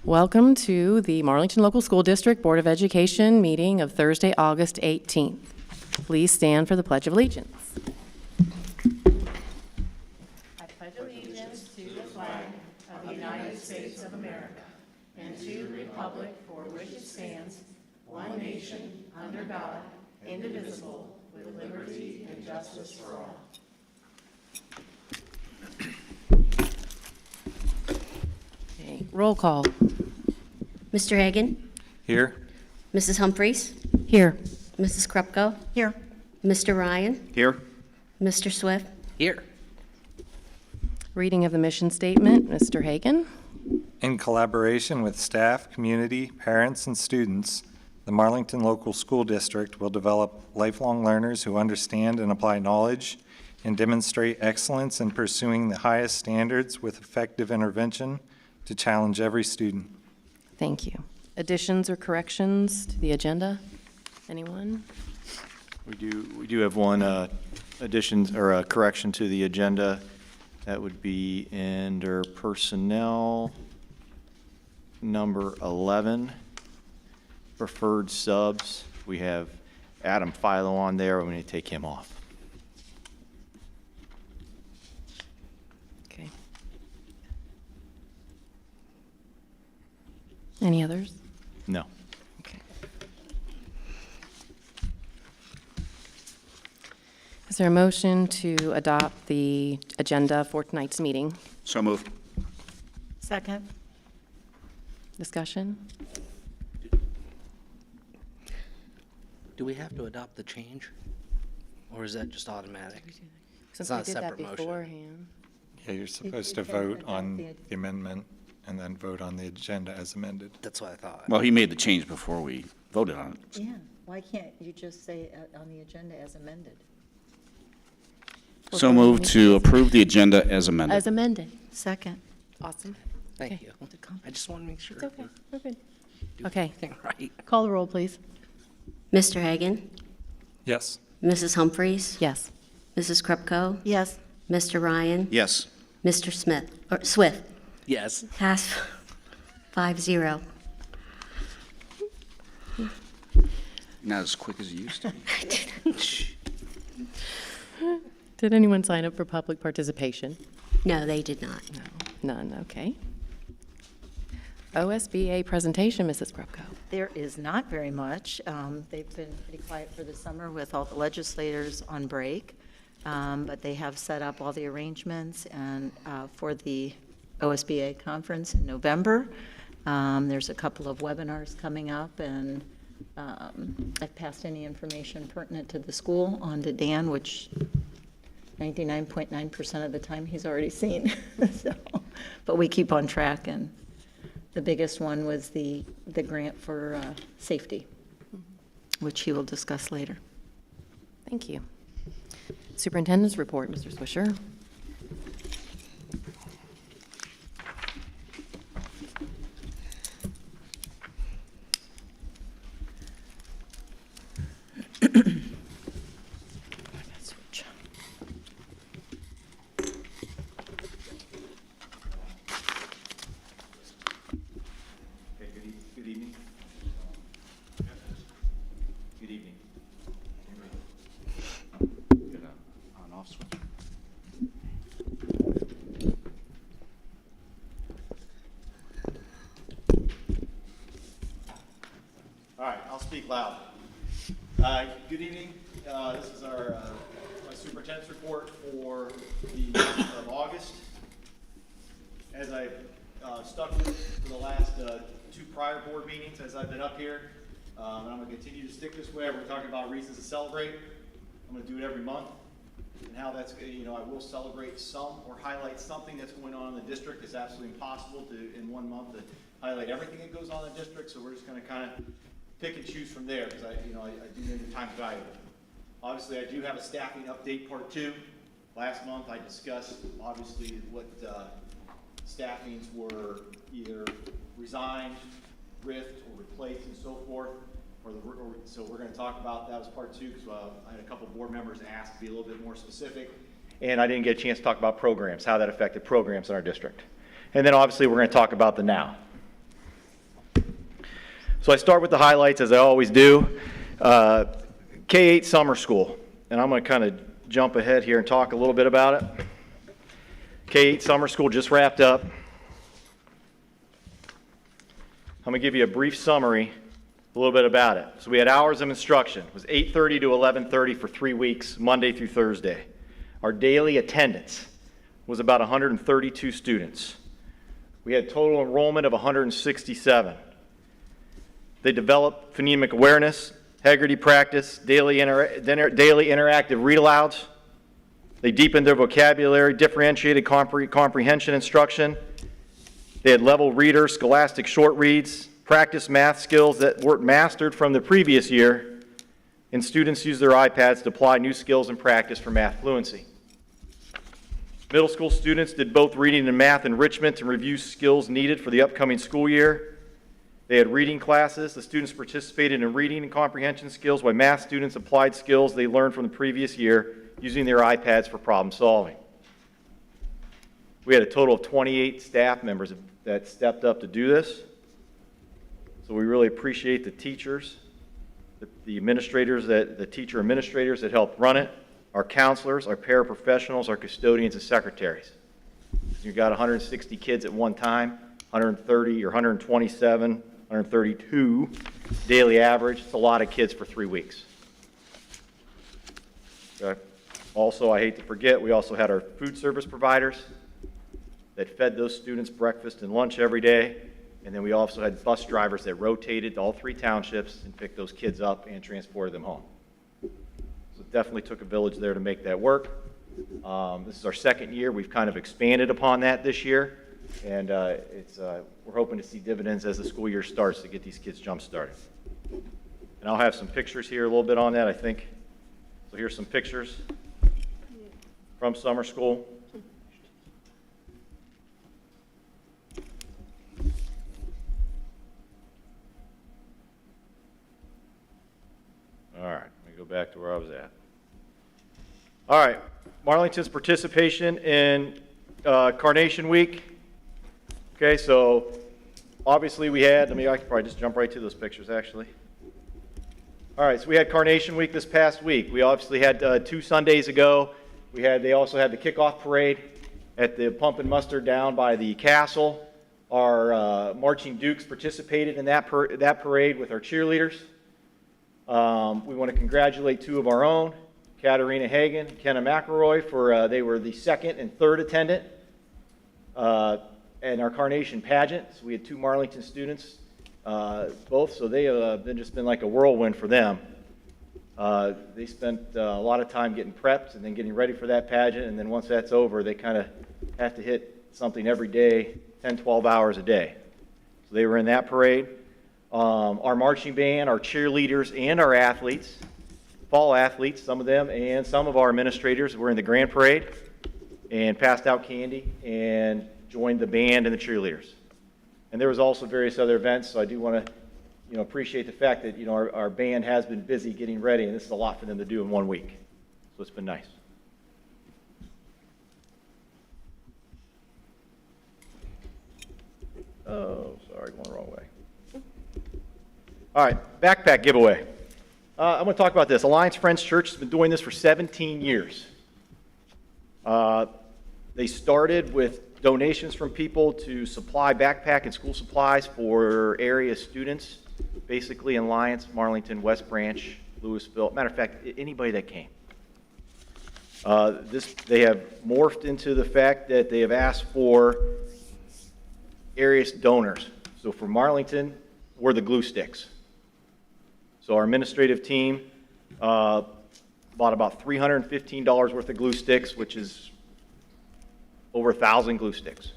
Welcome to the Marlington Local School District Board of Education meeting of Thursday, August 18th. Please stand for the Pledge of Allegiance. I pledge allegiance to the flag of the United States of America and to the republic for which it stands, one nation, under God, indivisible, with liberty and justice for all. Okay, roll call. Mr. Hagan? Here. Mrs. Humphries? Here. Mrs. Krupko? Here. Mr. Ryan? Here. Mr. Swift? Here. Reading of the mission statement, Mr. Hagan. In collaboration with staff, community, parents, and students, the Marlington Local School District will develop lifelong learners who understand and apply knowledge and demonstrate excellence in pursuing the highest standards with effective intervention to challenge every student. Thank you. Additions or corrections to the agenda? Anyone? We do have one addition or a correction to the agenda. That would be under personnel number 11, preferred subs. We have Adam Philo on there. We need to take him off. Okay. Any others? No. Okay. Is there a motion to adopt the agenda for tonight's meeting? So moved. Second. Discussion? Do we have to adopt the change, or is that just automatic? Since not we a did that separate motion. beforehand. Yeah, you're supposed to vote on the amendment and then vote on the agenda as amended. That's what I thought. Well, he made the change before we voted on it. Yeah, why can't you just say on the agenda as amended? So moved to approve the agenda as amended. As amended. Second. Awesome. Thank Okay. you. I just want to make sure. It's okay. We're good. do Okay. everything right. Call the roll, please. Mr. Hagan? Yes. Mrs. Humphries? Yes. Mrs. Krupko? Yes. Mr. Ryan? Yes. Mr. Swift? Yes. Pass 5-0. Not as quick as you used to. Did anyone sign up for public participation? No, they did not. No. None, okay. OSBA presentation, Mrs. Krupko. There is not very much. They've been pretty quiet for the summer with all the legislators on break, but they have set up all the arrangements and for the OSBA conference in November. There's a couple of webinars coming up, and I've passed any information pertinent to the school on to Dan, which 99.9% of the time he's already seen. So, but we keep on track, and the biggest one was the grant for safety, which he will discuss later. Thank you. Superintendent's report, Mr. Swisher. Good evening. Good evening. Get a on-off switch. All right, I'll speak loud. Good evening. This is our my superintendent's report for the month of August. As I stuck with for the last two prior board meetings as I've been up here, and I'm going to continue to stick this way. We're talking about reasons to celebrate. I'm going to do it every month, and how that's, I will celebrate some or highlight something that's going on in the district. It's absolutely impossible to, in 1 month, to highlight everything that goes on in the district, so we're just going to kind of pick and choose from there, because I do know the time's valuable. Obviously, I do have a staffing update part 2. Last month, I discussed, obviously, what staffings were either resigned, rift, or replaced, and so forth. So we're going to talk about that as part 2, because I had a couple board members ask to be a little bit more specific. And I didn't get a chance to talk about programs, how that affected programs in our district. And then obviously we're going to talk about the now. So I start with the highlights, as I always do. K-8 summer school, and I'm going to kind of jump ahead here and talk a little bit about it. K-8 summer school just wrapped up. I'm going to give you a brief summary, a little bit about it. So we had hours of instruction. It was 8:30 to 11:30 for 3 weeks, Monday through Thursday. Our daily attendance was about 132 students. We had total enrollment of 167. They developed phonemic awareness, Haggerty practice, daily interactive read-alouds. They deepened their vocabulary, differentiated comprehension instruction. They had level reader, scholastic short reads, practice math skills that weren't mastered from the previous year, and students used their iPads to apply new skills and practice for math fluency. Middle school students did both reading and math enrichment and review skills needed for the upcoming school year. They had reading classes. The students participated in reading and comprehension skills, while math students applied skills they learned from the previous year using their iPads for problem solving. We had a total of 28 staff members that stepped up to do this. So we really appreciate the teachers, the administrators, the teacher administrators that helped run it, our counselors, our paraprofessionals, our custodians, and secretaries. You got 160 kids at one time, 130 or 127, 132 daily average. It's a lot of kids for 3 weeks. Okay. Also, I hate to forget, we also had our food service providers that fed those students breakfast and lunch every day. And then we also had bus drivers that rotated to all 3 townships and picked those kids up and transported them home. So it definitely took a village there to make that work. This is our second year. We've kind of expanded upon that this year. And we're hoping to see dividends as the school year starts to get these kids jump-started. And I'll have some pictures here a little bit on that, I think. So here's some pictures from summer school. All right, let me go back to where I was at. All right, Marlington's participation in Carnation Week. Okay, so obviously we had, I could probably just jump right to those pictures actually. All right, so we had Carnation Week this past week. We obviously had 2 Sundays ago. They also had the kickoff parade at the Pump and Mustard down by the castle. Our Marching Dukes participated in that parade with our cheerleaders. We want to congratulate 2 of our own, Katarina Hagan and Kenna McElroy, for they were the 2nd and 3rd attendant in our Carnation pageant. So we had 2 Marlington students, both, so they have been like a whirlwind for them. They spent a lot of time getting prepped and then getting ready for that pageant, and then once that's over, they kind of have to hit something every day, 10, 12 hours a day. So they were in that parade. Our marching band, our cheerleaders, and our athletes, fall athletes, some of them, and some of our administrators were in the grand parade and passed out candy and joined the band and the cheerleaders. And there was also various other events, so I do want to appreciate the fact that our band has been busy getting ready, and this is a lot for them to do in 1 week. So it's been nice. Oh, sorry, going the wrong way. All right, backpack giveaway. I'm going to talk about this. Alliance Friends Church has been doing this for 17 years. They started with donations from people to supply backpack and school supplies for area students, basically in Alliance, Marlington, West Branch, Louisville. Matter of fact, anybody that came. They have morphed into the fact that they have asked for area donors. So for Marlington, we're the glue sticks. So our administrative team bought about $315 worth of glue sticks, which is over 1,000 glue sticks,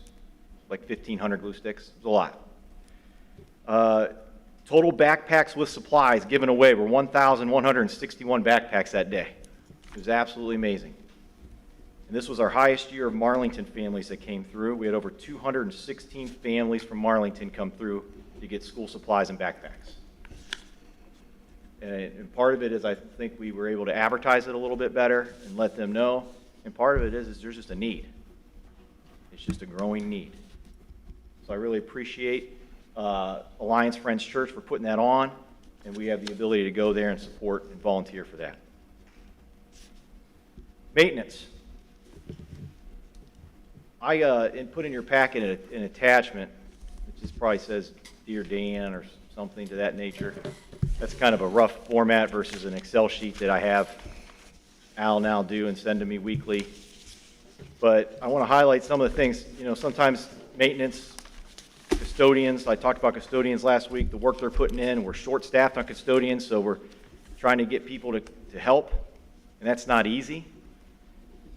like 1,500 glue sticks. It's a lot. Total backpacks with supplies given away were 1,161 backpacks that day. It was absolutely amazing. And this was our highest year of Marlington families that came through. We had over 216 families from Marlington come through to get school supplies and backpacks. And part of it is I think we were able to advertise it a little bit better and let them know. And part of it is there's just a need. It's just a growing need. So I really appreciate Alliance Friends Church for putting that on, and we have the ability to go there and support and volunteer for that. Maintenance. I put in your packet an attachment, which just probably says Dear Dan or something to that nature. That's kind of a rough format versus an Excel sheet that I have Al now do and send to me weekly. But I want to highlight some of the things, sometimes maintenance, custodians, I talked about custodians last week, the work they're putting in, we're short-staffed on custodians, so we're trying to get people to help, and that's not easy.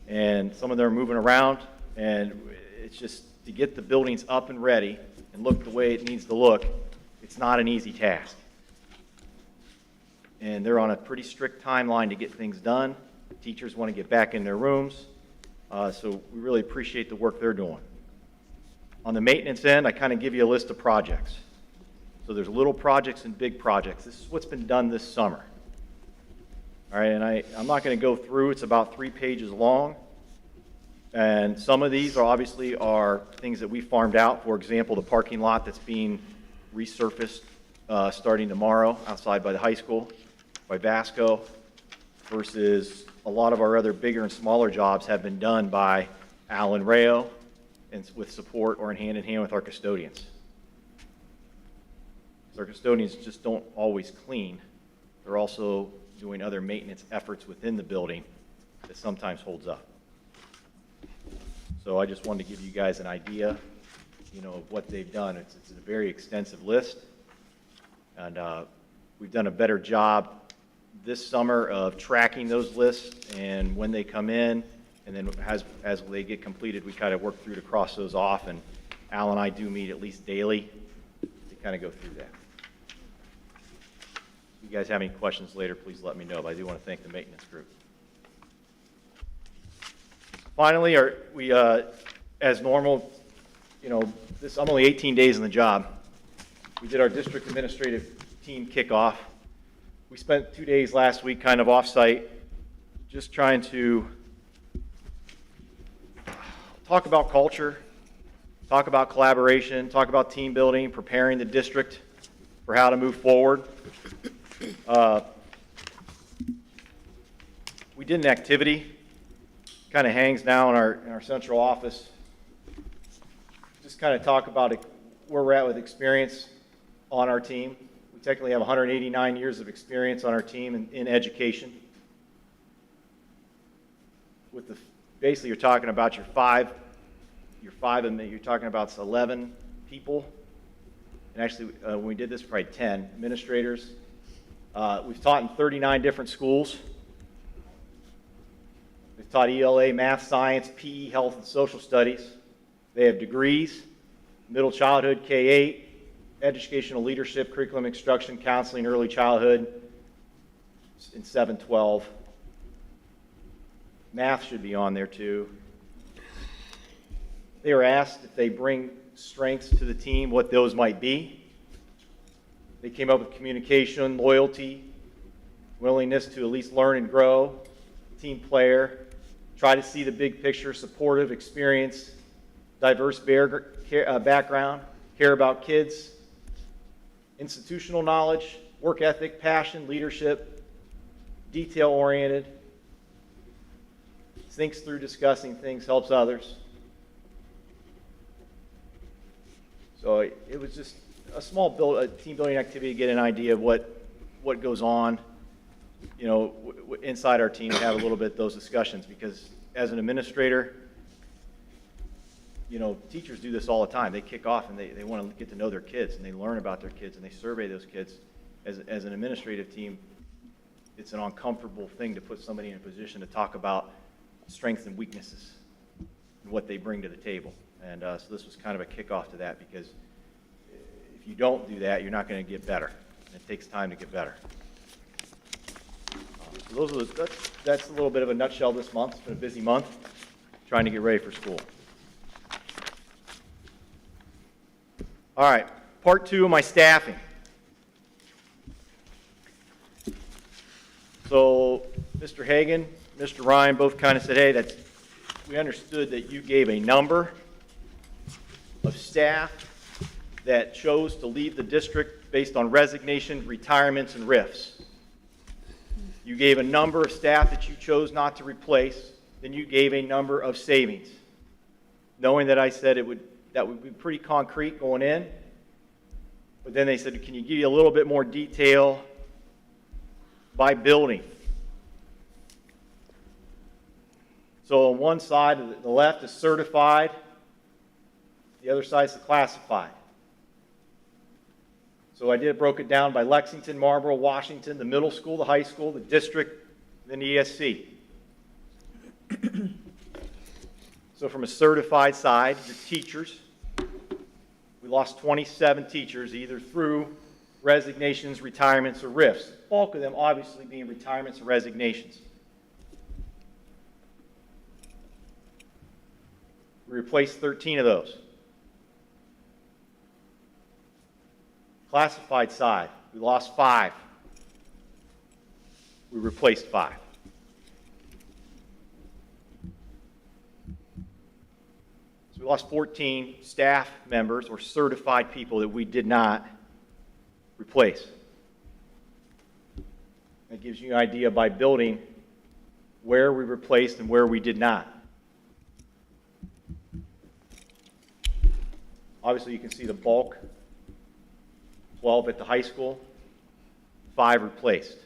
And some of them are moving around, and it's just to get the buildings up and ready and look the way it needs to look, it's not an easy task. And they're on a pretty strict timeline to get things done. Teachers want to get back in their rooms, so we really appreciate the work they're doing. On the maintenance end, I kind of give you a list of projects. So there's little projects and big projects. This is what's been done this summer. All right, and I'm not going to go through. It's about 3 pages long. And some of these are obviously things that we farmed out. For example, the parking lot that's being resurfaced starting tomorrow outside by the high school, by Vasco, versus a lot of our other bigger and smaller jobs have been done by Alan Rayo and with support or in hand with our custodians. Our custodians just don't always clean. They're also doing other maintenance efforts within the building that sometimes holds up. So I just wanted to give you guys an idea, of what they've done. It's a very extensive list, and we've done a better job this summer of tracking those lists and when they come in, and then as they get completed, we kind of work through to cross those off, and Al and I do meet at least daily to kind of go through that. If you guys have any questions later, please let me know, but I do want to thank the maintenance group. Finally, we, as normal, I'm only 18 days in the job. We did our district administrative team kickoff. We spent 2 days last week kind of off-site, just trying to talk about culture, talk about collaboration, talk about team building, preparing the district for how to move forward. We did an activity, kind of hangs now in our central office. Just kind of talk about where we're at with experience on our team. We technically have 189 years of experience on our team in education. Basically, you're talking about your five, and you're talking about 11 people. And actually, when we did this, probably 10 administrators. We've taught in 39 different schools. We've taught ELA, math, science, PE, health, and social studies. They have degrees, middle childhood, K-8, educational leadership, curriculum instruction, counseling, early childhood, in 7-12. Math should be on there too. They were asked if they bring strengths to the team, what those might be. They came up with communication, loyalty, willingness to at least learn and grow, team player, try to see the big picture, supportive, experience, diverse background, care about kids, institutional knowledge, work ethic, passion, leadership, detail-oriented, thinks through discussing things, helps others. So it was just a small team building activity to get an idea of what goes on, inside our team, and have a little bit of those discussions, because as an administrator, teachers do this all the time. They kick off and they want to get to know their kids, and they learn about their kids, and they survey those kids. As an administrative team, it's an uncomfortable thing to put somebody in a position to talk about strengths and weaknesses and what they bring to the table. And so this was kind of a kickoff to that, because if you don't do that, you're not going to get better. It takes time to get better. So that's a little bit of a nutshell this month. It's been a busy month, trying to get ready for school. All right, part 2 of my staffing. So Mr. Hagan, Mr. Ryan both kind of said, hey, we understood that you gave a number of staff that chose to leave the district based on resignation, retirements, and RIFs. You gave a number of staff that you chose not to replace, then you gave a number of savings. Knowing that I said that would be pretty concrete going in, but then they said, can you give you a little bit more detail by building? So on one side, the left is certified, the other side is the classified. So I broke it down by Lexington, Marlboro, Washington, the middle school, the high school, the district, then the ESC. So from a certified side, your teachers, we lost 27 teachers either through resignations, retirements, or RIFs. The bulk of them obviously being retirements and resignations. We replaced 13 of those. Classified side, we lost 5. We replaced 5. So we lost 14 staff members or certified people that we did not replace. That gives you an idea by building where we replaced and where we did not. Obviously, you can see the bulk. 12 at the high school, 5 replaced.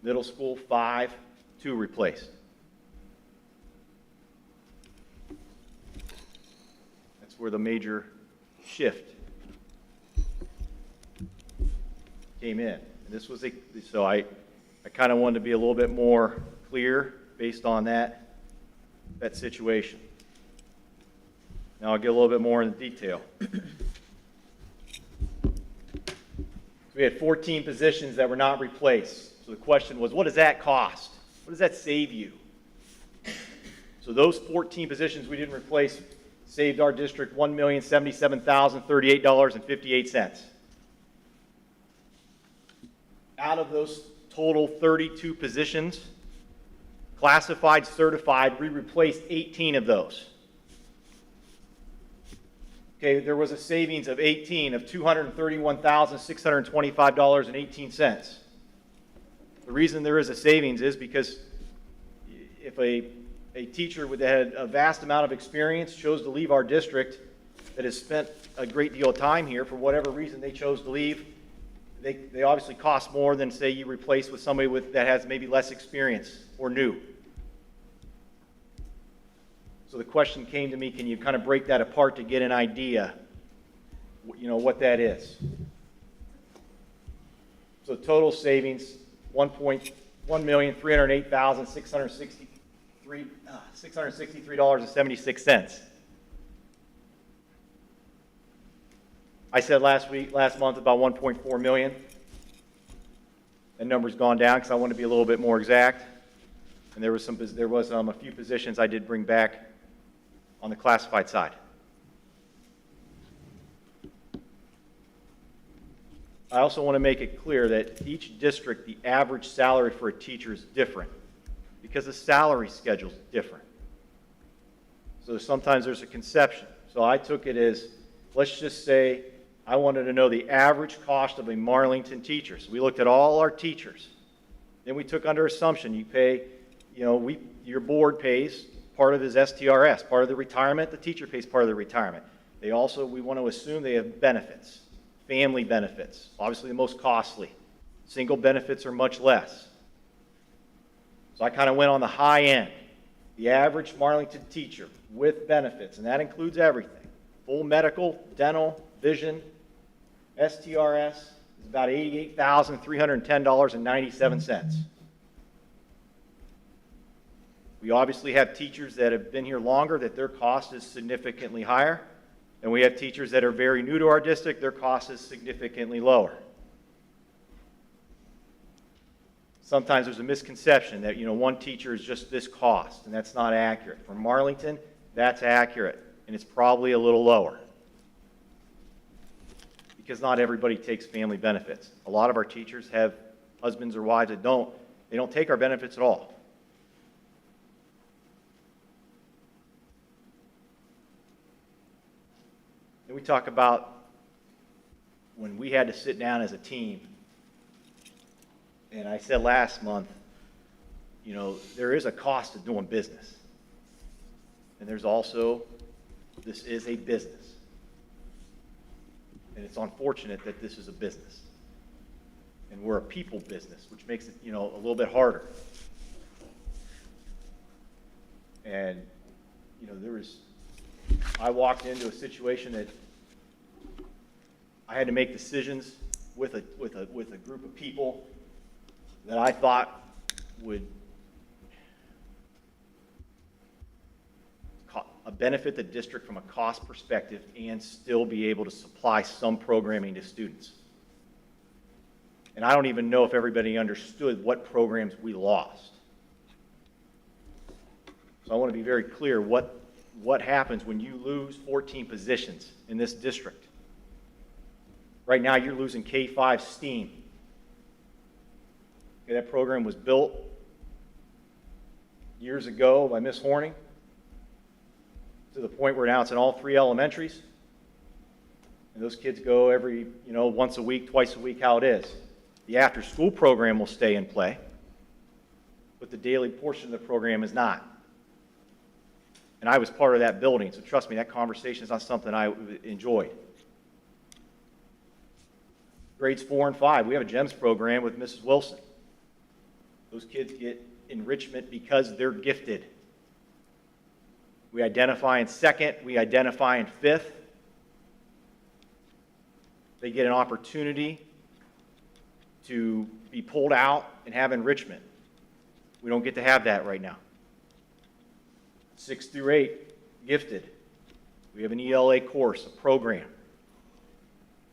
Middle school, 5, 2 replaced. That's where the major shift came in. And this was so I kind of wanted to be a little bit more clear based on that situation. Now I'll get a little bit more into detail. So we had 14 positions that were not replaced. So the question was, what does that cost? What does that save you? So those 14 positions we didn't replace saved our district $1,077,038.58. Out of those total 32 positions, classified, certified, we replaced 18 of those. Okay, there was a savings of 18 of $231,625.18. The reason there is a savings is because if a teacher that had a vast amount of experience chose to leave our district that has spent a great deal of time here, for whatever reason they chose to leave, they obviously cost more than, say, you replace with somebody that has maybe less experience or new. So the question came to me, can you kind of break that apart to get an idea, what that is? So total savings, $1,138,663.76. I said last month about 1.4 million. That number's gone down because I want to be a little bit more exact. And there was a few positions I did bring back on the classified side. I also want to make it clear that each district, the average salary for a teacher is different because the salary schedule is different. So sometimes there's a conception. So I took it as, let's just say, I wanted to know the average cost of a Marlington teacher. So we looked at all our teachers. Then we took under assumption, you pay, your board pays part of his STRS, part of the retirement, the teacher pays part of the retirement. We want to assume they have benefits, family benefits, obviously the most costly. Single benefits are much less. So I kind of went on the high end. The average Marlington teacher with benefits, and that includes everything, full medical, dental, vision, STRS, is about $88,310.97. We obviously have teachers that have been here longer that their cost is significantly higher, and we have teachers that are very new to our district, their cost is significantly lower. Sometimes there's a misconception that, one teacher is just this cost, and that's not accurate. For Marlington, that's accurate, and it's probably a little lower because not everybody takes family benefits. A lot of our teachers have husbands or wives that don't take our benefits at all. And we talk about when we had to sit down as a team, and I said last month, you know, there is a cost to doing business. And there's also, this is a business. And it's unfortunate that this is a business. And we're a people business, which makes it, you know, a little bit harder. And, you know, I walked into a situation that I had to make decisions with a group of people that I thought would benefit the district from a cost perspective and still be able to supply some programming to students. And I don't even know if everybody understood what programs we lost. So I want to be very clear what happens when you lose 14 positions in this district. Right now, you're losing K-5 STEAM. Okay, that program was built years ago by Ms. Horning to the point where now it's in all 3 elementaries. And those kids go every, you know, once a week, twice a week, how it is. The after-school program will stay in play, but the daily portion of the program is not. And I was part of that building, so trust me, that conversation is not something I enjoyed. Grades 4 and 5, we have a GEMS program with Mrs. Wilson. Those kids get enrichment because they're gifted. We identify in 2nd, we identify in 5th. They get an opportunity to be pulled out and have enrichment. We don't get to have that right now. 6 through 8, gifted. We have an ELA course, a program.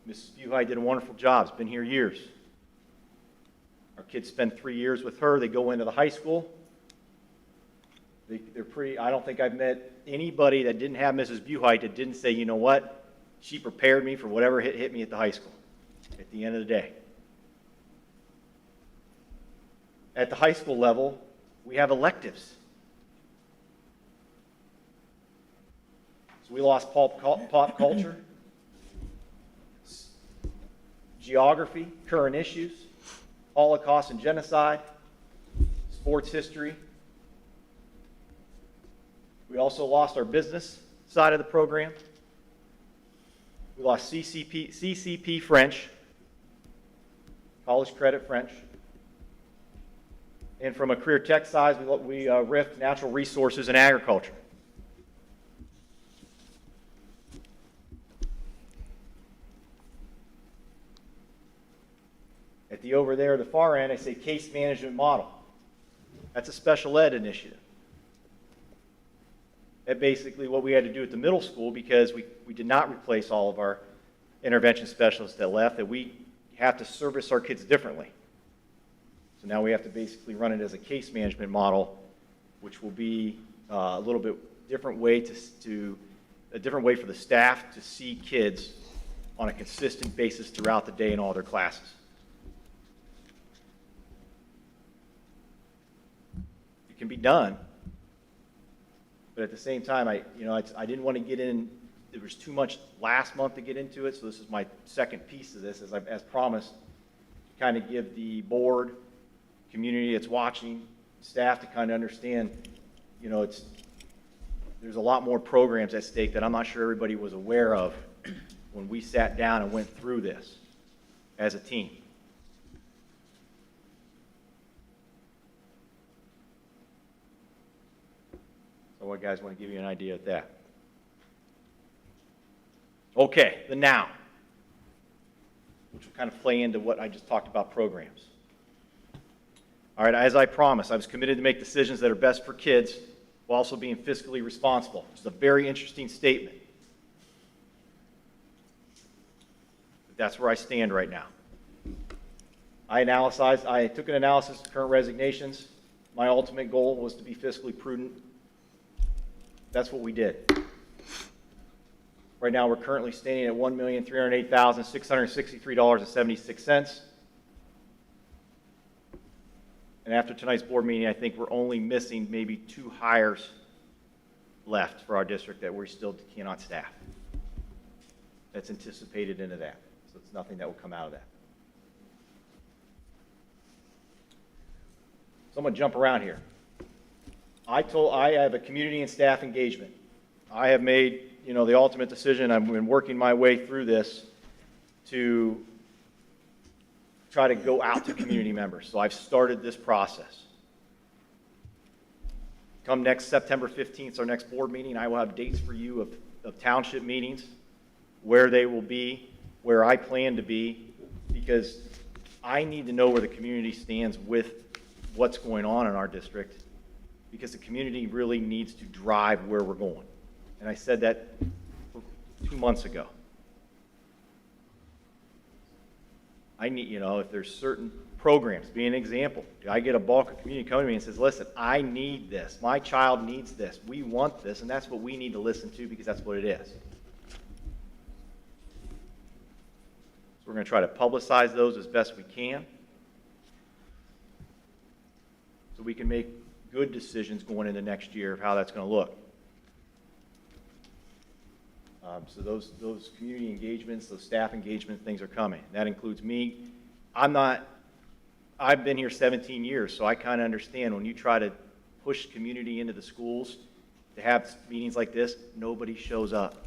Mrs. Buhai did a wonderful job. It's been here years. Our kids spend 3 years with her. They go into the high school. They're pretty, I don't think I've met anybody that didn't have Mrs. Buhai that didn't say, you know what, she prepared me for whatever hit me at the high school at the end of the day. At the high school level, we have electives. So we lost pop culture, geography, current issues, Holocaust and genocide, sports history. We also lost our business side of the program. We lost CCP French, college credit French. And from a career tech side, we riffed natural resources and agriculture. At the over there, the far end, I say case management model. That's a special ed initiative. That's basically what we had to do at the middle school because we did not replace all of our intervention specialists that left, that we have to service our kids differently. So now we have to basically run it as a case management model, which will be a little bit different way a different way for the staff to see kids on a consistent basis throughout the day in all their classes. It can be done, but at the same time, I didn't want to get in. There was too much last month to get into it, so this is my second piece of this, as promised, to kind of give the board, community that's watching, staff to kind of understand, you know, there's a lot more programs at stake that I'm not sure everybody was aware of when we sat down and went through this as a team. So what guys want to give you an idea of that? Okay, the now, which will kind of play into what I just talked about programs. All right, as I promised, I was committed to make decisions that are best for kids while also being fiscally responsible, which is a very interesting statement. But that's where I stand right now. I took an analysis of current resignations. My ultimate goal was to be fiscally prudent. That's what we did. Right now, we're currently standing at $1,308,663.76. And after tonight's board meeting, I think we're only missing maybe 2 hires left for our district that we still cannot staff. that's anticipated into that. So it's nothing that will come out of that. So I'm going to jump around here. I have a community and staff engagement. I have made, the ultimate decision. I've been working my way through this to try to go out to community members. So I've started this process. Come next September 15th, our next board meeting, I will have dates for you of township meetings, where they will be, where I plan to be, because I need to know where the community stands with what's going on in our district, because the community really needs to drive where we're going. And I said that 2 months ago. I need, if there's certain programs, be an example. I get a bulk of community coming to me and says, listen, I need this. My child needs this. We want this, and that's what we need to listen to because that's what it is. So we're going to try to publicize those as best we can so we can make good decisions going into next year of how that's going to look. So those community engagements, those staff engagement things are coming. That includes me. I've been here 17 years, so I kind of understand when you try to push community into the schools to have meetings like this, nobody shows up.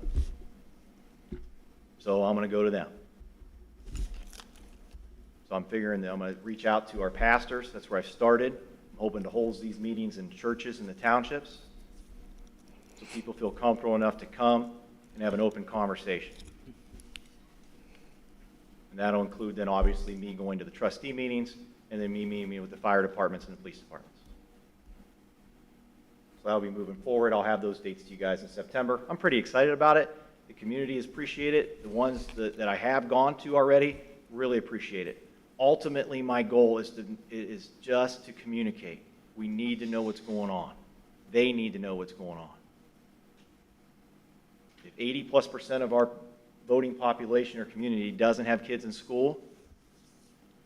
So I'm going to go to them. So I'm figuring that I'm going to reach out to our pastors. That's where I've started. I'm hoping to hold these meetings in churches in the townships so people feel comfortable enough to come and have an open conversation. And that'll include then obviously me going to the trustee meetings and then me meeting with the fire departments and the police departments. So that'll be moving forward. I'll have those dates to you guys in September. I'm pretty excited about it. The community has appreciated it. The ones that I have gone to already really appreciate it. Ultimately, my goal is just to communicate. We need to know what's going on. They need to know what's going on. If 80+% of our voting population or community doesn't have kids in school,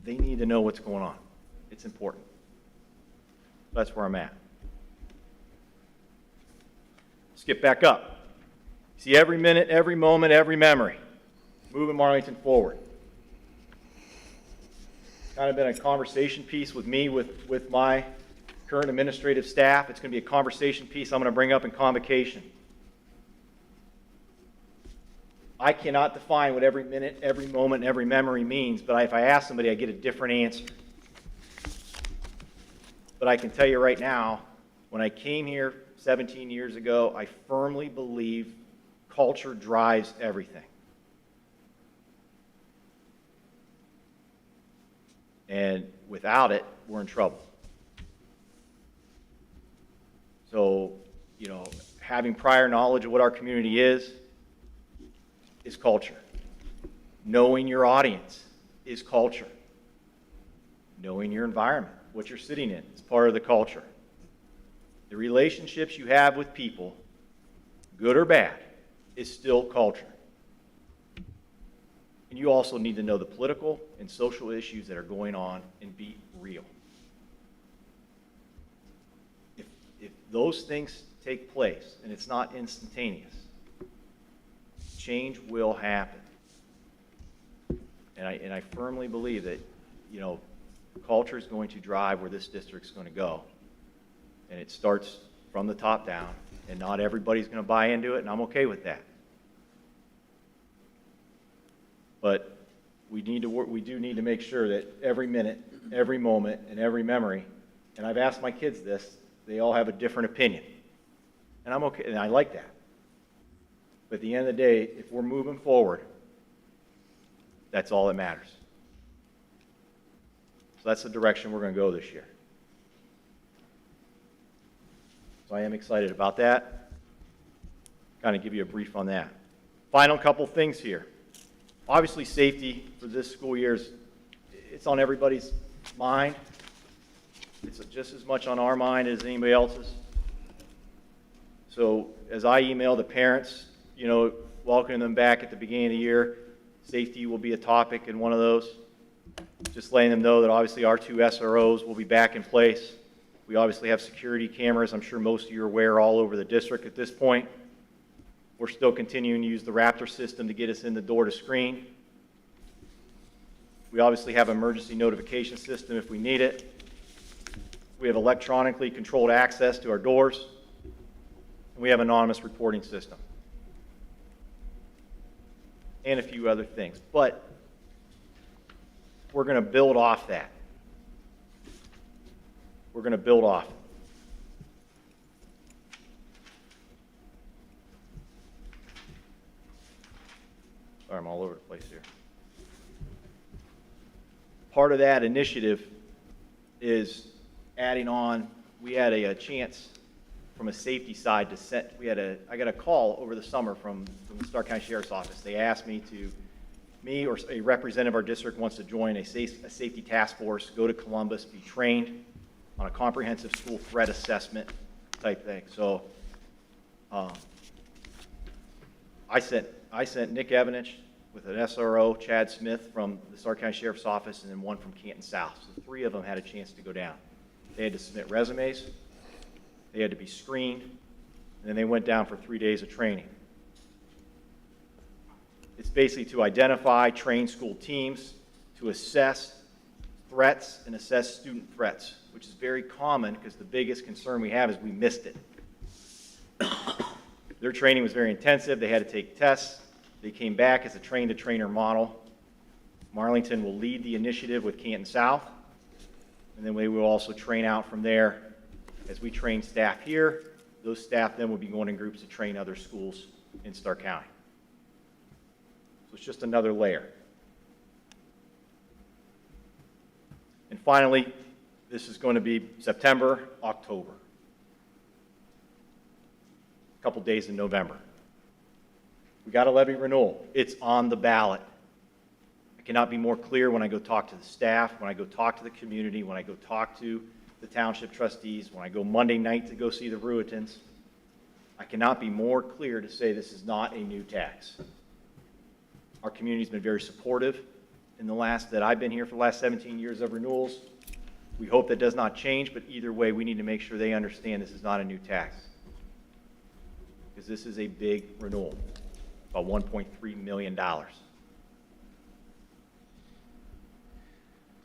they need to know what's going on. It's important. That's where I'm at. Skip back up. See, every minute, every moment, every memory, moving Marlington forward. Kind of been a conversation piece with me, with my current administrative staff. It's going to be a conversation piece I'm going to bring up in convocation. I cannot define what every minute, every moment, every memory means, but if I ask somebody, I get a different answer. But I can tell you right now, when I came here 17 years ago, I firmly believe culture drives everything. And without it, we're in trouble. So, having prior knowledge of what our community is culture. Knowing your audience is culture. Knowing your environment, what you're sitting in, is part of the culture. The relationships you have with people, good or bad, is still culture. And you also need to know the political and social issues that are going on and be real. If those things take place, and it's not instantaneous, change will happen. And I firmly believe that, culture is going to drive where this district's going to go. And it starts from the top down, and not everybody's going to buy into it, and I'm okay with that. But we do need to make sure that every minute, every moment, and every memory, and I've asked my kids this, they all have a different opinion. And I'm okay, and I like that. But at the end of the day, if we're moving forward, that's all that matters. So that's the direction we're going to go this year. So I am excited about that. Kind of give you a brief on that. Final couple things here. Obviously, safety for this school year it's on everybody's mind. It's just as much on our mind as anybody else's. So as I email the parents, welcoming them back at the beginning of the year, safety will be a topic in one of those. Just letting them know that obviously our 2 SROs will be back in place. We obviously have security cameras, I'm sure most of you are aware, all over the district at this point. We're still continuing to use the Raptor system to get us in the door to screen. We obviously have an emergency notification system if we need it. We have electronically controlled access to our doors. And we have an anonymous reporting system. And a few other things. But we're going to build off that. We're going to build off. Sorry, I'm all over the place here. Part of that initiative is adding on, we had a chance from a safety side to set, I got a call over the summer from the Stark County Sheriff's Office. They asked me or a representative of our district wants to join a safety task force, go to Columbus, be trained on a comprehensive school threat assessment type thing. So I sent Nick Evanich with an SRO, Chad Smith from the Stark County Sheriff's Office, and then one from Canton South. So 3 of them had a chance to go down. They had to submit resumes, they had to be screened, and then they went down for 3 days of training. It's basically to identify, train school teams, to assess threats and assess student threats, which is very common because the biggest concern we have is we missed it. Their training was very intensive. They had to take tests. They came back as a train-to-trainer model. Marlington will lead the initiative with Canton South, and then we will also train out from there. As we train staff here, those staff then will be going in groups to train other schools in Stark County. So it's just another layer. And finally, this is going to be September, October. A couple days in November. We got a levy renewal. It's on the ballot. I cannot be more clear when I go talk to the staff, when I go talk to the community, when I go talk to the township trustees, when I go Monday night to go see the Ruitons. I cannot be more clear to say this is not a new tax. Our community's been very supportive in that I've been here for the last 17 years of renewals. We hope that does not change, but either way, we need to make sure they understand this is not a new tax. Because this is a big renewal, about $1.3 million. So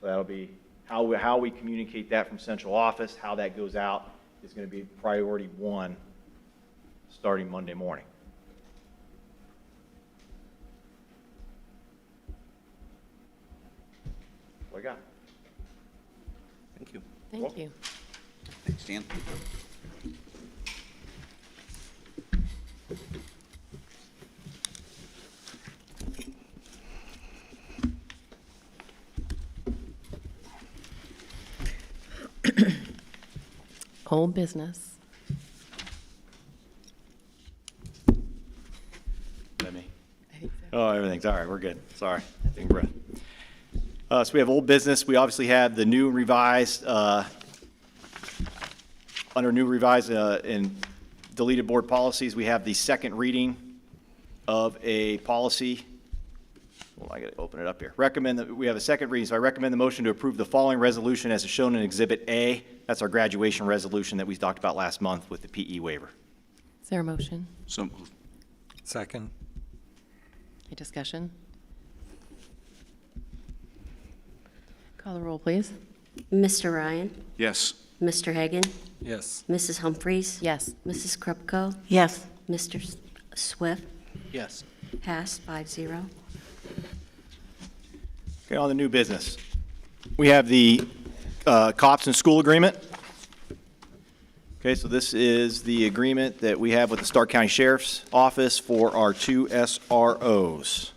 that'll be how we communicate that from central office, how that goes out is going to be priority 1 starting Monday morning. That's what I got. Thank you. Thank you. Thanks, Dan. Old business. That me? I think so. Oh, everything's all right. We're good. Sorry. Taking a breath. So we have old business. We obviously have the new revised, under new revised and deleted board policies, we have the second reading of a policy. Well, I got to open it up here. We have a second reading, so I recommend the motion to approve the following resolution as is shown in Exhibit A. That's our graduation resolution that we talked about last month with the PE waiver. Is there a motion? So moved. Second. Any discussion? Call the roll, please. Mr. Ryan? Yes. Mr. Hagan? Yes. Mrs. Humphries? Yes. Mrs. Krupko? Yes. Mr. Swift? Yes. Passed 5-0. Okay, on the new business. We have the cops and school agreement. Okay, so this is the agreement that we have with the Stark County Sheriff's Office for our 2 SROs.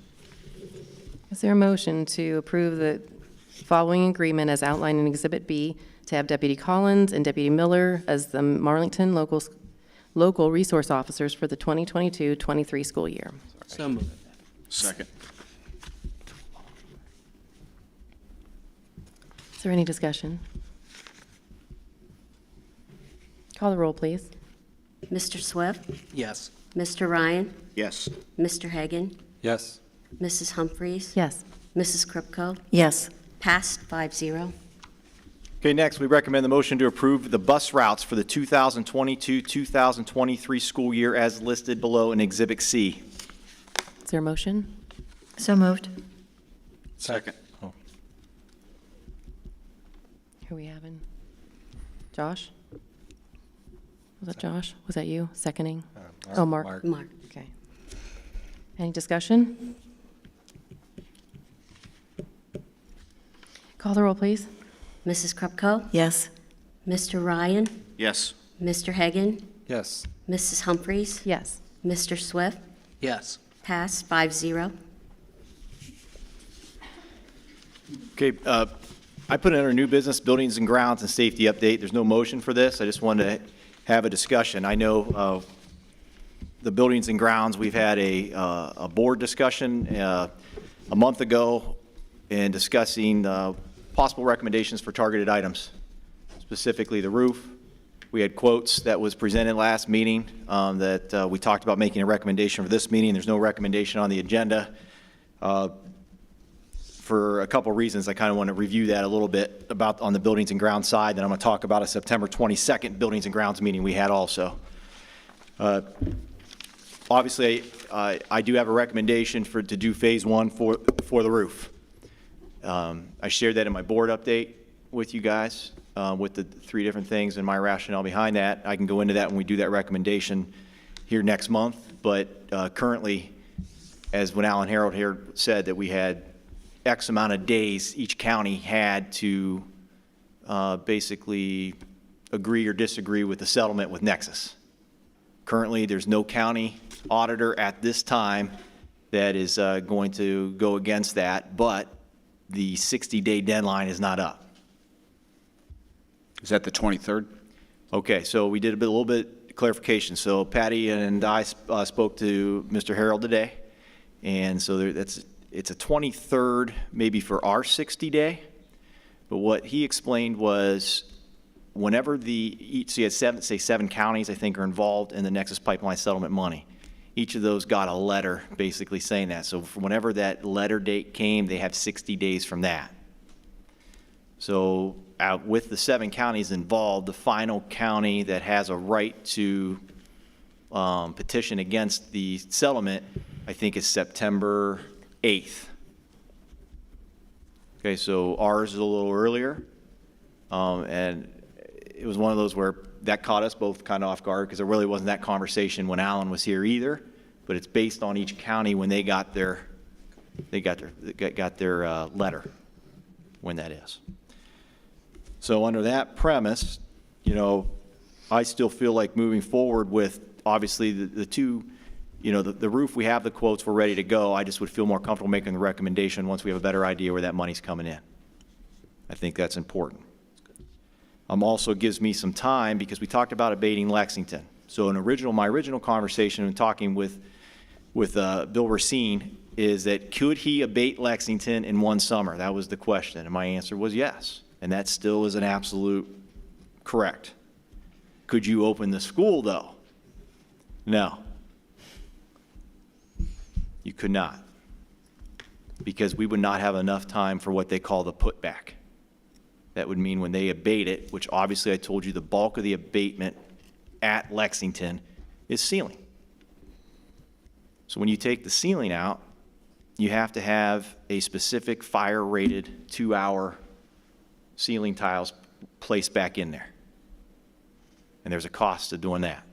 Is there a motion to approve the following agreement as outlined in Exhibit B to have Deputy Collins and Deputy Miller as the Marlington local resource officers for the 2022-23 school year? So moved. Second. Is there any discussion? Call the roll, please. Mr. Swift? Yes. Mr. Ryan? Yes. Mr. Hagan? Yes. Mrs. Humphries? Yes. Mrs. Krupko? Yes. Passed 5-0. Okay, next, we recommend the motion to approve the bus routes for the 2022-2023 school year as listed below in Exhibit C. Is there a motion? So moved. Second. Who are we having? Josh? Was that Josh? Was that you seconding? Oh, Mark. Mark. Okay. Any discussion? Call the roll, please. Mrs. Krupko? Yes. Mr. Ryan? Yes. Mr. Hagan? Yes. Mrs. Humphries? Yes. Mr. Swift? Yes. Pass 5-0. Okay, I put in under new business, buildings and grounds and safety update. There's no motion for this. I just wanted to have a discussion. I know the buildings and grounds, we've had a board discussion a month ago in discussing possible recommendations for targeted items, specifically the roof. We had quotes that was presented last meeting that we talked about making a recommendation for this meeting. There's no recommendation on the agenda. For a couple reasons, I kind of want to review that a little bit about on the buildings and grounds side. Then I'm going to talk about a September 22nd buildings and grounds meeting we had also. Obviously, I do have a recommendation to do phase one for the roof. I shared that in my board update with you guys with the 3 different things and my rationale behind that. I can go into that when we do that recommendation here next month. But currently, as when Alan Harold here said that we had X amount of days each county had to basically agree or disagree with the settlement with Nexus. Currently, there's no county auditor at this time that is going to go against that, but the 60-day deadline is not up. Is that the 23rd? Okay, so we did a little bit of clarification. So Patty and I spoke to Mr. Harold today, and so it's a 23rd maybe for our 60-day, but what he explained was whenever so you had 7 counties, I think, are involved in the Nexus Pipeline settlement money. Each of those got a letter basically saying that. So whenever that letter date came, they have 60 days from that. So with the 7 counties involved, the final county that has a right to petition against the settlement, I think, is September 8th. Okay, so ours is a little earlier, and it was one of those where that caught us both kind of off guard because there really wasn't that conversation when Alan was here either, but it's based on each county when they got their letter, when that is. So under that premise, you know, I still feel like moving forward with obviously the 2, you know, the roof, we have the quotes, we're ready to go. I just would feel more comfortable making the recommendation once we have a better idea where that money's coming in. I think that's important. Also gives me some time because we talked about abating Lexington. So my original conversation and talking with Bill Racine is that could he abate Lexington in one summer? That was the question, and my answer was yes. And that still is an absolute correct. Could you open the school though? No. You could not, because we would not have enough time for what they call the putback. That would mean when they abate it, which obviously I told you the bulk of the abatement at Lexington is ceiling. So when you take the ceiling out, you have to have a specific fire-rated 2-hour ceiling tiles placed back in there. And there's a cost to doing that.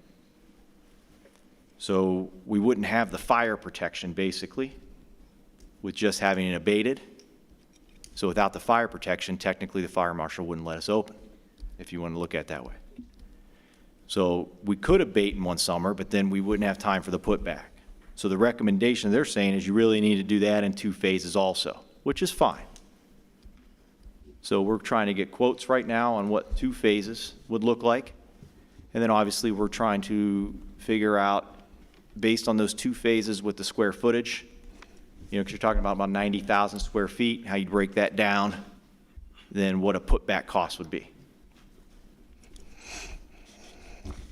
So we wouldn't have the fire protection, basically, with just having it abated. So without the fire protection, technically the fire marshal wouldn't let us open, if you want to look at it that way. So we could abate in one summer, but then we wouldn't have time for the putback. So the recommendation they're saying is you really need to do that in 2 phases also, which is fine. So we're trying to get quotes right now on what 2 phases would look like. And then obviously we're trying to figure out, based on those 2 phases with the square footage, you know, because you're talking about 90,000 square feet, how you break that down, then what a putback cost would be.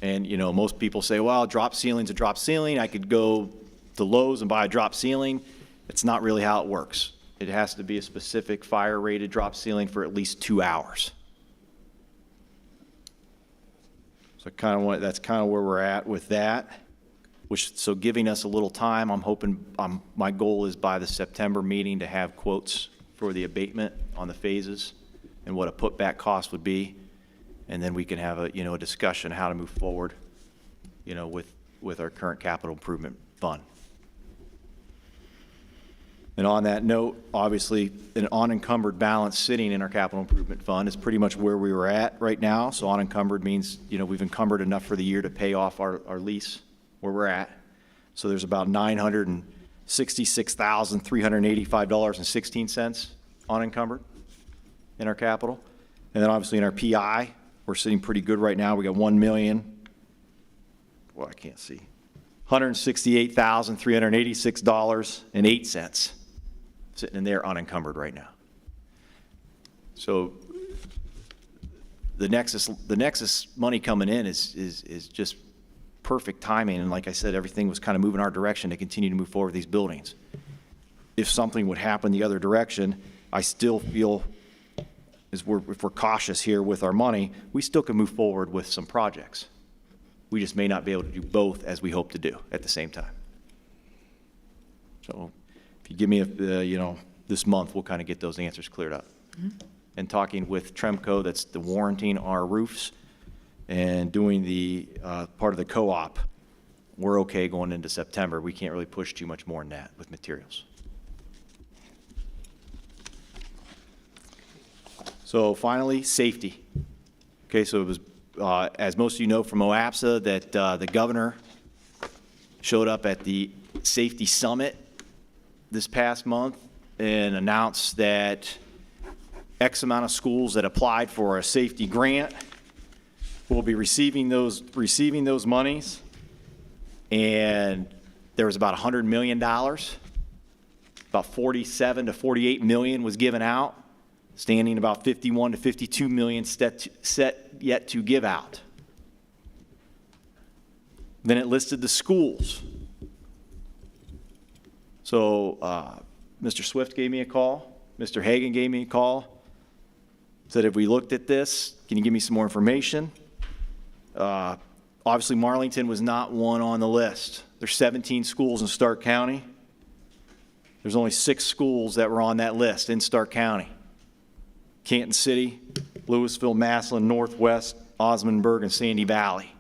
And, you know, most people say, well, drop ceiling's a drop ceiling. I could go to Lowe's and buy a drop ceiling. It's not really how it works. It has to be a specific fire-rated drop ceiling for at least 2 hours. So that's kind of where we're at with that, so giving us a little time, I'm hoping, my goal is by the September meeting to have quotes for the abatement on the phases and what a putback cost would be. And then we can have a discussion how to move forward, with our current capital improvement fund. And on that note, obviously, an unencumbered balance sitting in our capital improvement fund is pretty much where we were at right now. So unencumbered means, we've encumbered enough for the year to pay off our lease where we're at. So there's about $966,385.16 unencumbered in our capital. And then obviously in our PI, we're sitting pretty good right now. We got $1,168,386.08 sitting in there unencumbered right now. So the Nexus money coming in is just perfect timing. And like I said, everything was kind of moving our direction to continue to move forward with these buildings. If something would happen the other direction, I still feel if we're cautious here with our money, we still can move forward with some projects. We just may not be able to do both as we hope to do at the same time. So if you give me this month, we'll kind of get those answers cleared up. And talking with Tremco, that's the warranting our roofs and doing the part of the co-op, we're okay going into September. We can't really push too much more than that with materials. So finally, safety. Okay, so it was, as most of you know from OAPSA, that the governor showed up at the safety summit this past month and announced that X amount of schools that applied for a safety grant will be receiving those monies. And there was about $100 million, about 47 to 48 million was given out, standing about 51 to 52 million set yet to give out. Then it listed the schools. So Mr. Swift gave me a call. Mr. Hagan gave me a call. Said, have we looked at this? Can you give me some more information? Obviously, Marlington was not one on the list. There's 17 schools in Stark County. There's only 6 schools that were on that list in Stark County. Canton City, Louisville, Massillon, Northwest, Osmondburg, and Sandy Valley.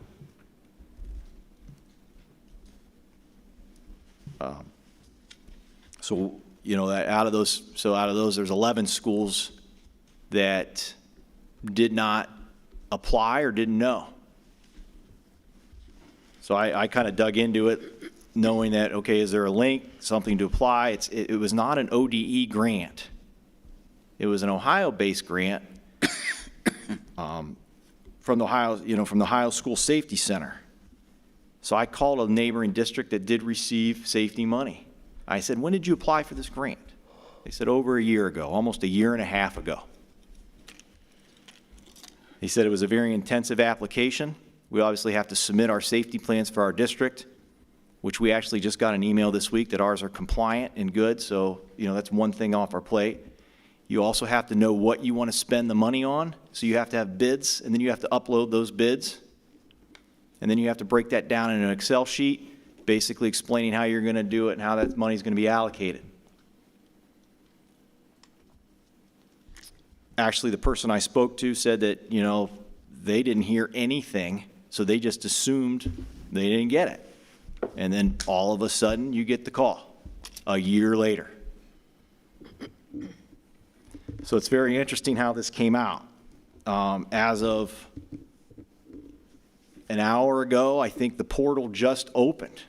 So, out of those, there's 11 schools that did not apply or didn't know. So I kind of dug into it, knowing that, okay, is there a link, something to apply? It was not an ODE grant. It was an Ohio-based grant from the Ohio School Safety Center. So I called a neighboring district that did receive safety money. I said, when did you apply for this grant? They said, over a year ago, almost a year and a half ago. He said it was a very intensive application. We obviously have to submit our safety plans for our district, which we actually just got an email this week that ours are compliant and good. So, that's one thing off our plate. You also have to know what you want to spend the money on. So you have to have bids, and then you have to upload those bids. And then you have to break that down in an Excel sheet, basically explaining how you're going to do it and how that money is going to be allocated. Actually, the person I spoke to said that, they didn't hear anything, so they just assumed they didn't get it. And then all of a sudden, you get the call a year later. So it's very interesting how this came out. As of an hour ago, I think the portal just opened,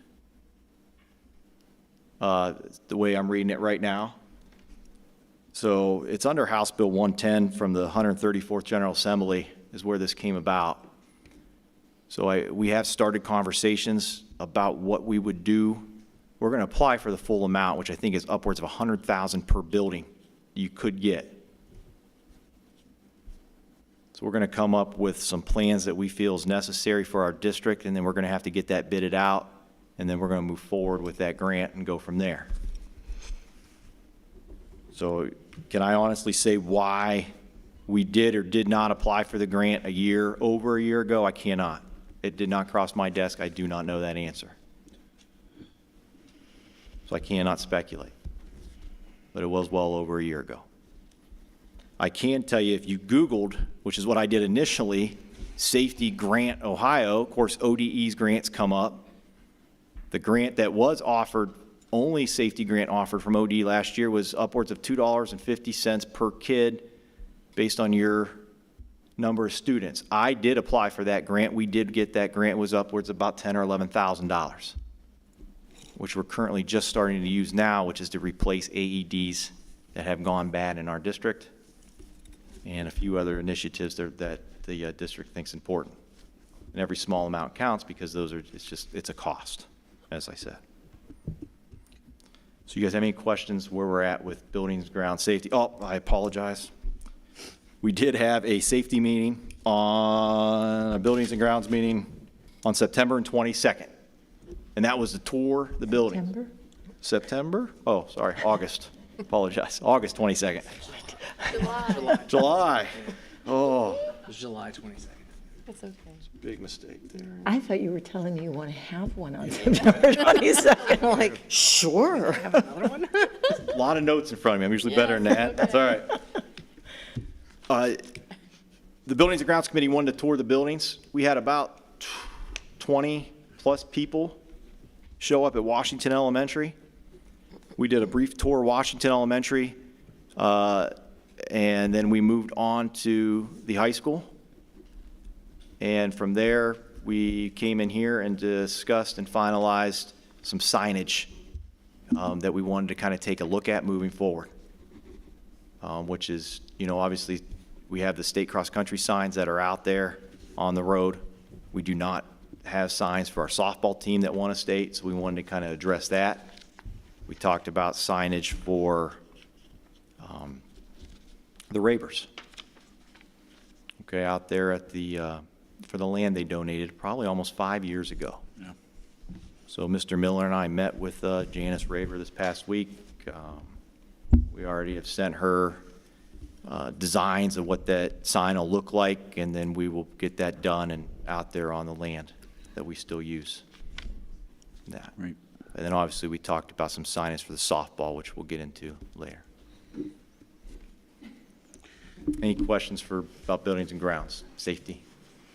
the way I'm reading it right now. So it's under House Bill 110 from the 134th General Assembly is where this came about. So we have started conversations about what we would do. We're going to apply for the full amount, which I think is upwards of $100,000 per building you could get. So we're going to come up with some plans that we feel is necessary for our district, and then we're going to have to get that bidded out, and then we're going to move forward with that grant and go from there. So can I honestly say why we did or did not apply for the grant over a year ago? I cannot. It did not cross my desk. I do not know that answer. So I cannot speculate. But it was well over a year ago. I can tell you, if you Googled, which is what I did initially, Safety Grant Ohio, of course, ODE's grants come up. The grant that was offered, only safety grant offered from ODE last year, was upwards of $2.50 per kid based on your number of students. I did apply for that grant. We did get that grant. It was upwards of about $10,000 or $11,000, which we're currently just starting to use now, which is to replace AEDs that have gone bad in our district, and a few other initiatives that the district thinks important. And every small amount counts because it's a cost, as I said. So you guys have any questions where we're at with buildings, ground safety? Oh, I apologize. We did have a safety meeting a buildings and grounds meeting on September 22nd. And that was to tour the building. September? Oh, sorry, August. Apologize. August 22nd. July. Oh, It was July 22nd. It's okay. big mistake there. I thought you were telling me you want to have one on September 22nd. I'm like, sure. A lot of notes in front of me. I'm usually better than that. That's all right. The Buildings and Grounds Committee wanted to tour the buildings. We had about 20-plus people show up at Washington Elementary. We did a brief tour of Washington Elementary, and then we moved on to the high school. And from there, we came in here and discussed and finalized some signage that we wanted to kind of take a look at moving forward, which is, obviously, we have the state cross-country signs that are out there on the road. We do not have signs for our softball team that won a state, so we wanted to kind of address that. We talked about signage for the Ravers. Okay, out there at for the land they donated probably almost 5 years ago. Yeah. So Mr. Miller and I met with Janice Raver this past week. We already have sent her designs of what that sign will look like, and then we will get that done and out there on the land that we still use. That. Right. And then obviously we talked about some signage for the softball, which we'll get into later. Any questions about buildings and grounds, safety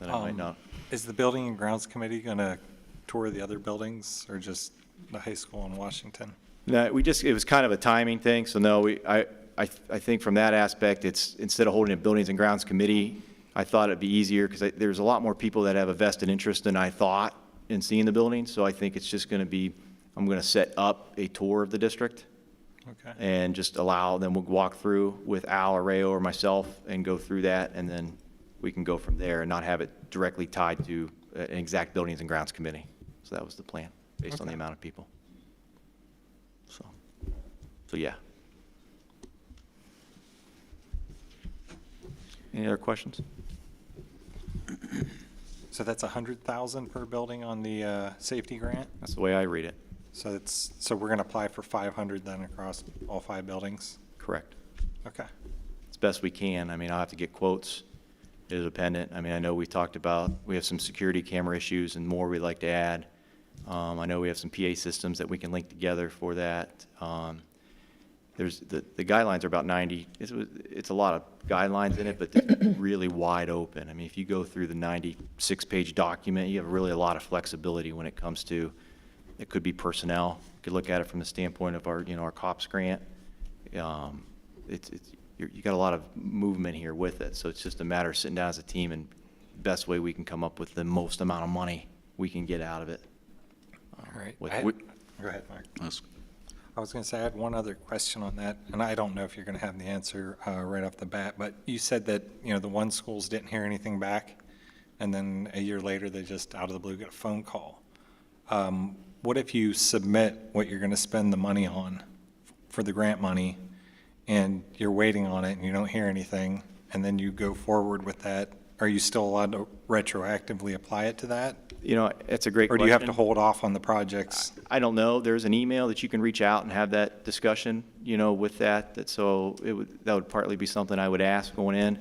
that I might not? Is the Building and Grounds Committee going to tour the other buildings or just the high school in Washington? No, it was kind of a timing thing, so no, I think from that aspect, it's, instead of holding a Buildings and Grounds Committee, I thought it'd be easier because there's a lot more people that have a vested interest than I thought in seeing the building, so I think it's just going to be, I'm going to set up a tour of the district. Okay. And just allow them, we'll walk through with Al or Rayo or myself and go through that, and then we can go from there and not have it directly tied to an exact Buildings and Grounds Committee. So that was the plan, based on the amount of people. So yeah. Any other questions? So that's 100,000 per building on the safety grant? That's the way I read it. So we're going to apply for 500 then across all 5 buildings? Correct. Okay. As best we can. I mean, I'll have to get quotes. It is dependent. I mean, I know we talked about, we have some security camera issues and more we'd like to add. I know we have some PA systems that we can link together for that. There's the guidelines are about 90. It's a lot of guidelines in it, but they're really wide open. I mean, if you go through the 96-page document, you have really a lot of flexibility when it comes to, it could be personnel. You could look at it from the standpoint of our, our COPS grant. You got a lot of movement here with it, so it's just a matter of sitting down as a team and best way we can come up with the most amount of money we can get out of it. All right. With- Go ahead, Mark. That's- I was going to say, I had one other question on that, and I don't know if you're going to have the answer right off the bat, but you said that, the one schools didn't hear anything back, and then a year later, they just out of the blue get a phone call. What if you submit what you're going to spend the money on for the grant money, and you're waiting on it, and you don't hear anything, and then you go forward with that? Are you still allowed to retroactively apply it to that? It's a great Or question. do you have to hold off on the projects? I don't know. There's an email that you can reach out and have that discussion, with that. So that would partly be something I would ask going in.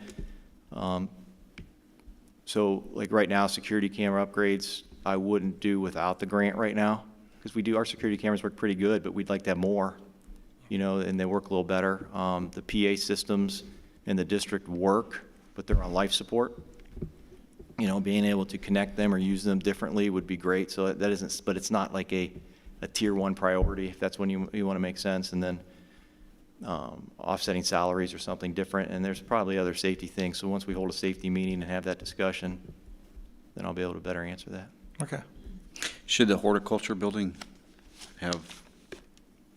So like right now, security camera upgrades, I wouldn't do without the grant right now, because our security cameras work pretty good, but we'd like to have more, and they work a little better. The PA systems in the district work, but they're on life support. Being able to connect them or use them differently would be great. So that isn't, but it's not like a tier 1 priority, if that's when you want to make sense. And then offsetting salaries or something different. And there's probably other safety things. So once we hold a safety meeting and have that discussion, then I'll be able to better answer that. Okay. Should the horticulture building have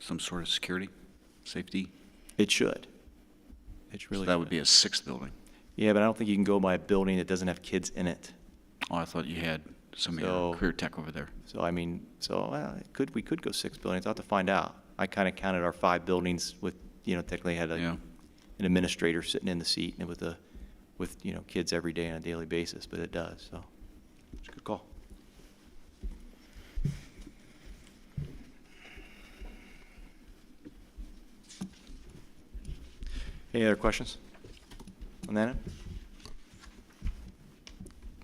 some sort of security, safety? It should. It So really that would should. be a 6th building. Yeah, but I don't think you can go by a building that doesn't have kids in it. Oh, I thought you had some of So- your career tech over there. So we could go 6 buildings. I'll have to find out. I kind of counted our 5 buildings with, technically had Yeah. an administrator sitting in the seat and with kids every day on a daily basis, but it does, so it's a good call. Any other questions on that end?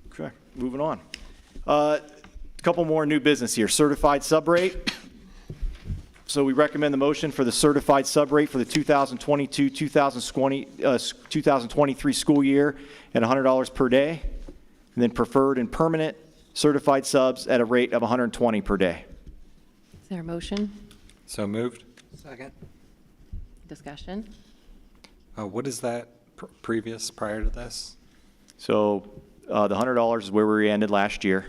Okay, moving on. A couple more new business here. Certified subrate. So we recommend the motion for the certified subrate for the 2022-2023 school year at $100 per day, and then preferred and permanent certified subs at a rate of $120 per day. Is there a motion? So moved. Second. Discussion? What is that prior to this? So the $100 is where we ended last year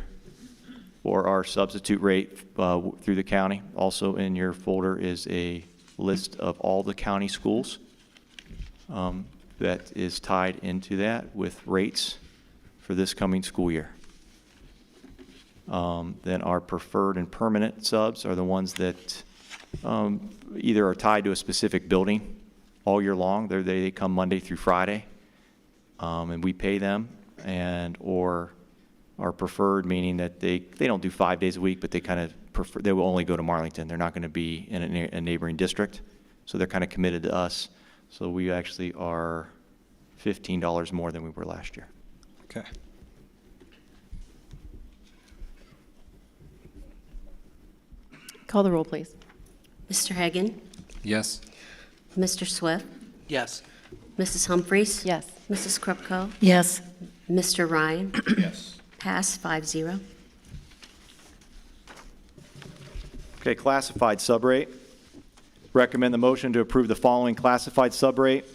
for our substitute rate through the county. Also in your folder is a list of all the county schools that is tied into that with rates for this coming school year. Then our preferred and permanent subs are the ones that either are tied to a specific building all year long. They come Monday through Friday, and we pay them, or are preferred, meaning that they don't do 5 days a week, but they kind of prefer, they will only go to Marlington. They're not going to be in a neighboring district, so they're kind of committed to us. So we actually are $15 more than we were last year. Okay. Call the roll, please. Mr. Hagan? Yes. Mr. Swift? Yes. Mrs. Humphries? Yes. Mrs. Krupko? Yes. Mr. Ryan? Yes. Pass 5-0. Okay, classified subrate. Recommend the motion to approve the following classified subrate.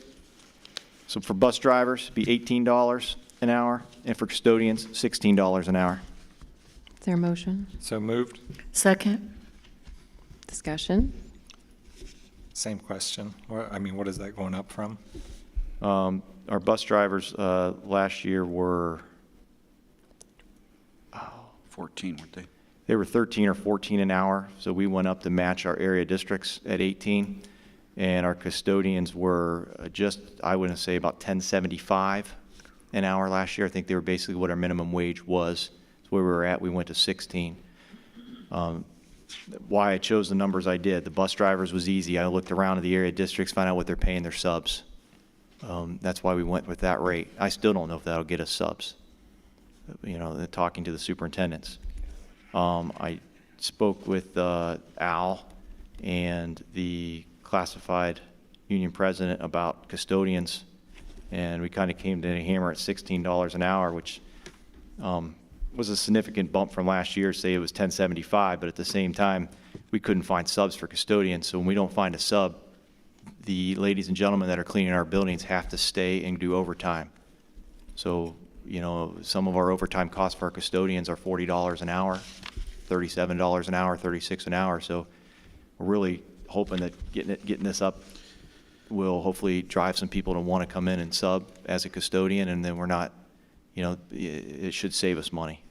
So for bus drivers, it'd be $18 an hour, and for custodians, $16 an hour. Is there a motion? So moved. Second. Discussion? Same question. What is that going up from? Our bus drivers last year were 14, weren't they? They were 13 or 14 an hour, so we went up to match our area districts at 18. And our custodians were I wouldn't say about $10.75 an hour last year. I think they were basically what our minimum wage was. That's where we were at. We went to 16. Why I chose the numbers I did. The bus drivers was easy. I looked around at the area districts, found out what they're paying their subs. That's why we went with that rate. I still don't know if that'll get us subs, talking to the superintendents. I spoke with Al and the classified union president about custodians, and we kind of came to a hammer at $16 an hour, which was a significant bump from last year. Say it was $10.75, but at the same time, we couldn't find subs for custodians. So when we don't find a sub, the ladies and gentlemen that are cleaning our buildings have to stay and do overtime. So, some of our overtime costs for our custodians are $40 an hour, $37 an hour, $36 an hour. So we're really hoping that getting this up will hopefully drive some people to want to come in and sub as a custodian, and then we're not, it should save us money.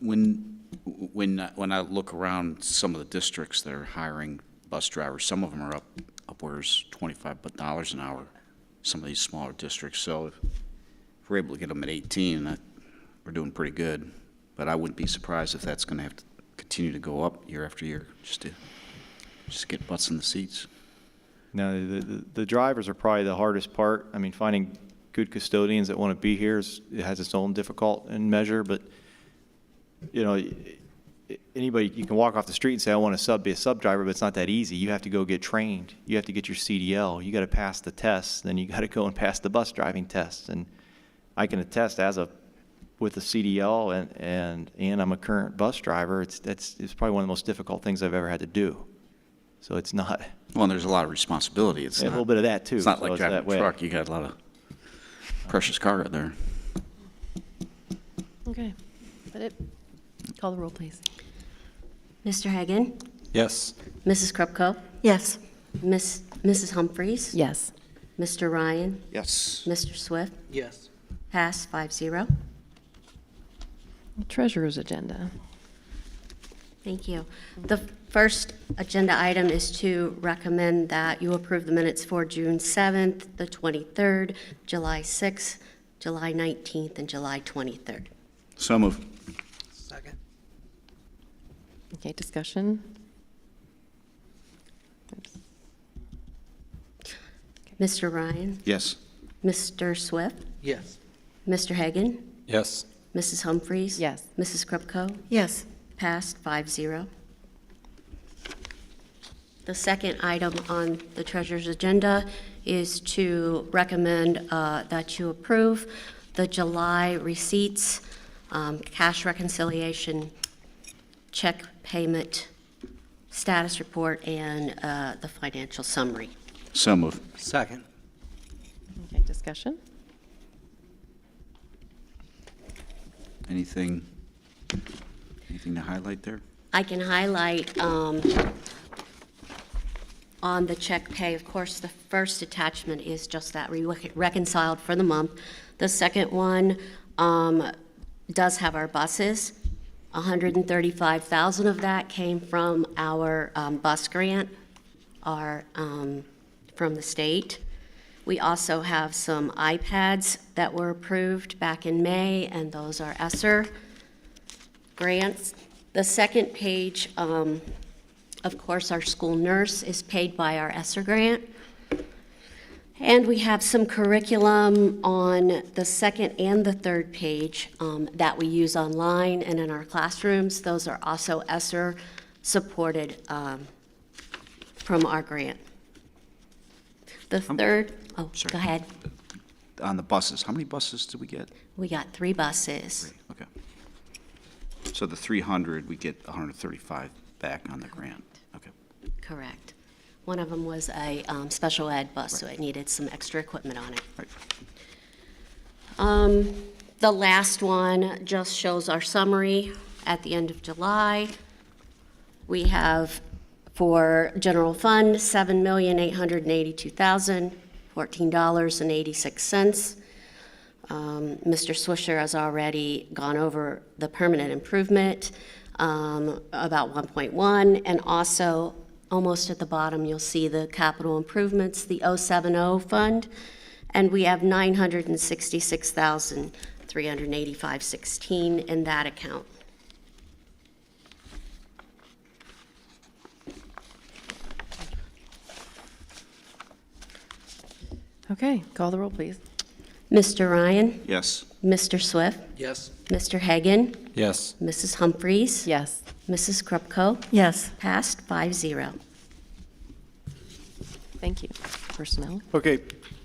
When I look around some of the districts that are hiring bus drivers, some of them are upwards $25 an hour, some of these smaller districts. So if we're able to get them at 18, we're doing pretty good. But I wouldn't be surprised if that's going to have to continue to go up year after year just to get butts in the seats. Now, the drivers are probably the hardest part. I mean, finding good custodians that want to be here. It has its own difficult and measure, but, you know, anybody, you can walk off the street and say, I want to be a sub driver, but it's not that easy. You have to go get trained. You have to get your CDL. You got to pass the tests. Then you got to go and pass the bus driving tests. And I can attest with the CDL and I'm a current bus driver, it's probably one of the most difficult things I've ever had to do. So it's not. Well, there's a lot of responsibility. It's A not, little bit of that too. it's not so like it's driving that a way. truck. You got a lot of precious cargo there. Okay. Is that it? Call the roll, please. Mr. Hagan? Yes. Mrs. Krupko? Yes. Mrs. Humphries? Yes. Mr. Ryan? Yes. Mr. Swift? Yes. Passed 5-0. Treasurer's agenda. Thank you. The first agenda item is to recommend that you approve the minutes for June 7th, the 23rd, July 6th, July 19th, and July 23rd. So move. Second. Okay, discussion? Mr. Ryan? Yes. Mr. Swift? Yes. Mr. Hagan? Yes. Mrs. Humphries? Yes. Mrs. Krupko? Yes. Passed 5-0. The second item on the treasurer's agenda is to recommend that you approve the July receipts, cash reconciliation, check payment, status report, and the financial summary. So move. Second. Okay, discussion? Anything to highlight there? I can highlight on the check pay, of course, the first attachment is just that we reconciled for the month. The second one does have our buses. 135,000 of that came from our bus grant, from the state. We also have some iPads that were approved back in May, and those are ESSER grants. The second page, of course, our school nurse is paid by our ESSER grant. And we have some curriculum on the second and the third page that we use online and in our classrooms. Those are also ESSER supported from our grant. The third, sorry. go ahead. On the buses, how many buses did we get? We got 3 buses. Okay. So the 300, we get 135 back on the grant. Okay. Correct. One of them was a special ed bus, so it needed some extra equipment on it. Right. The last one just shows our summary at the end of July. We have for general fund, $7,882,014.86. Mr. Swisher has already gone over the permanent improvement, about 1.1, and also almost at the bottom, you'll see the capital improvements, the 070 fund, and we have $966,385.16 in that account. Okay, call the roll, please. Mr. Ryan? Yes. Mr. Swift? Yes. Mr. Hagan? Yes. Mrs. Humphries? Yes. Mrs. Krupko? Yes. Passed 5-0. Thank you. Personnel? Okay,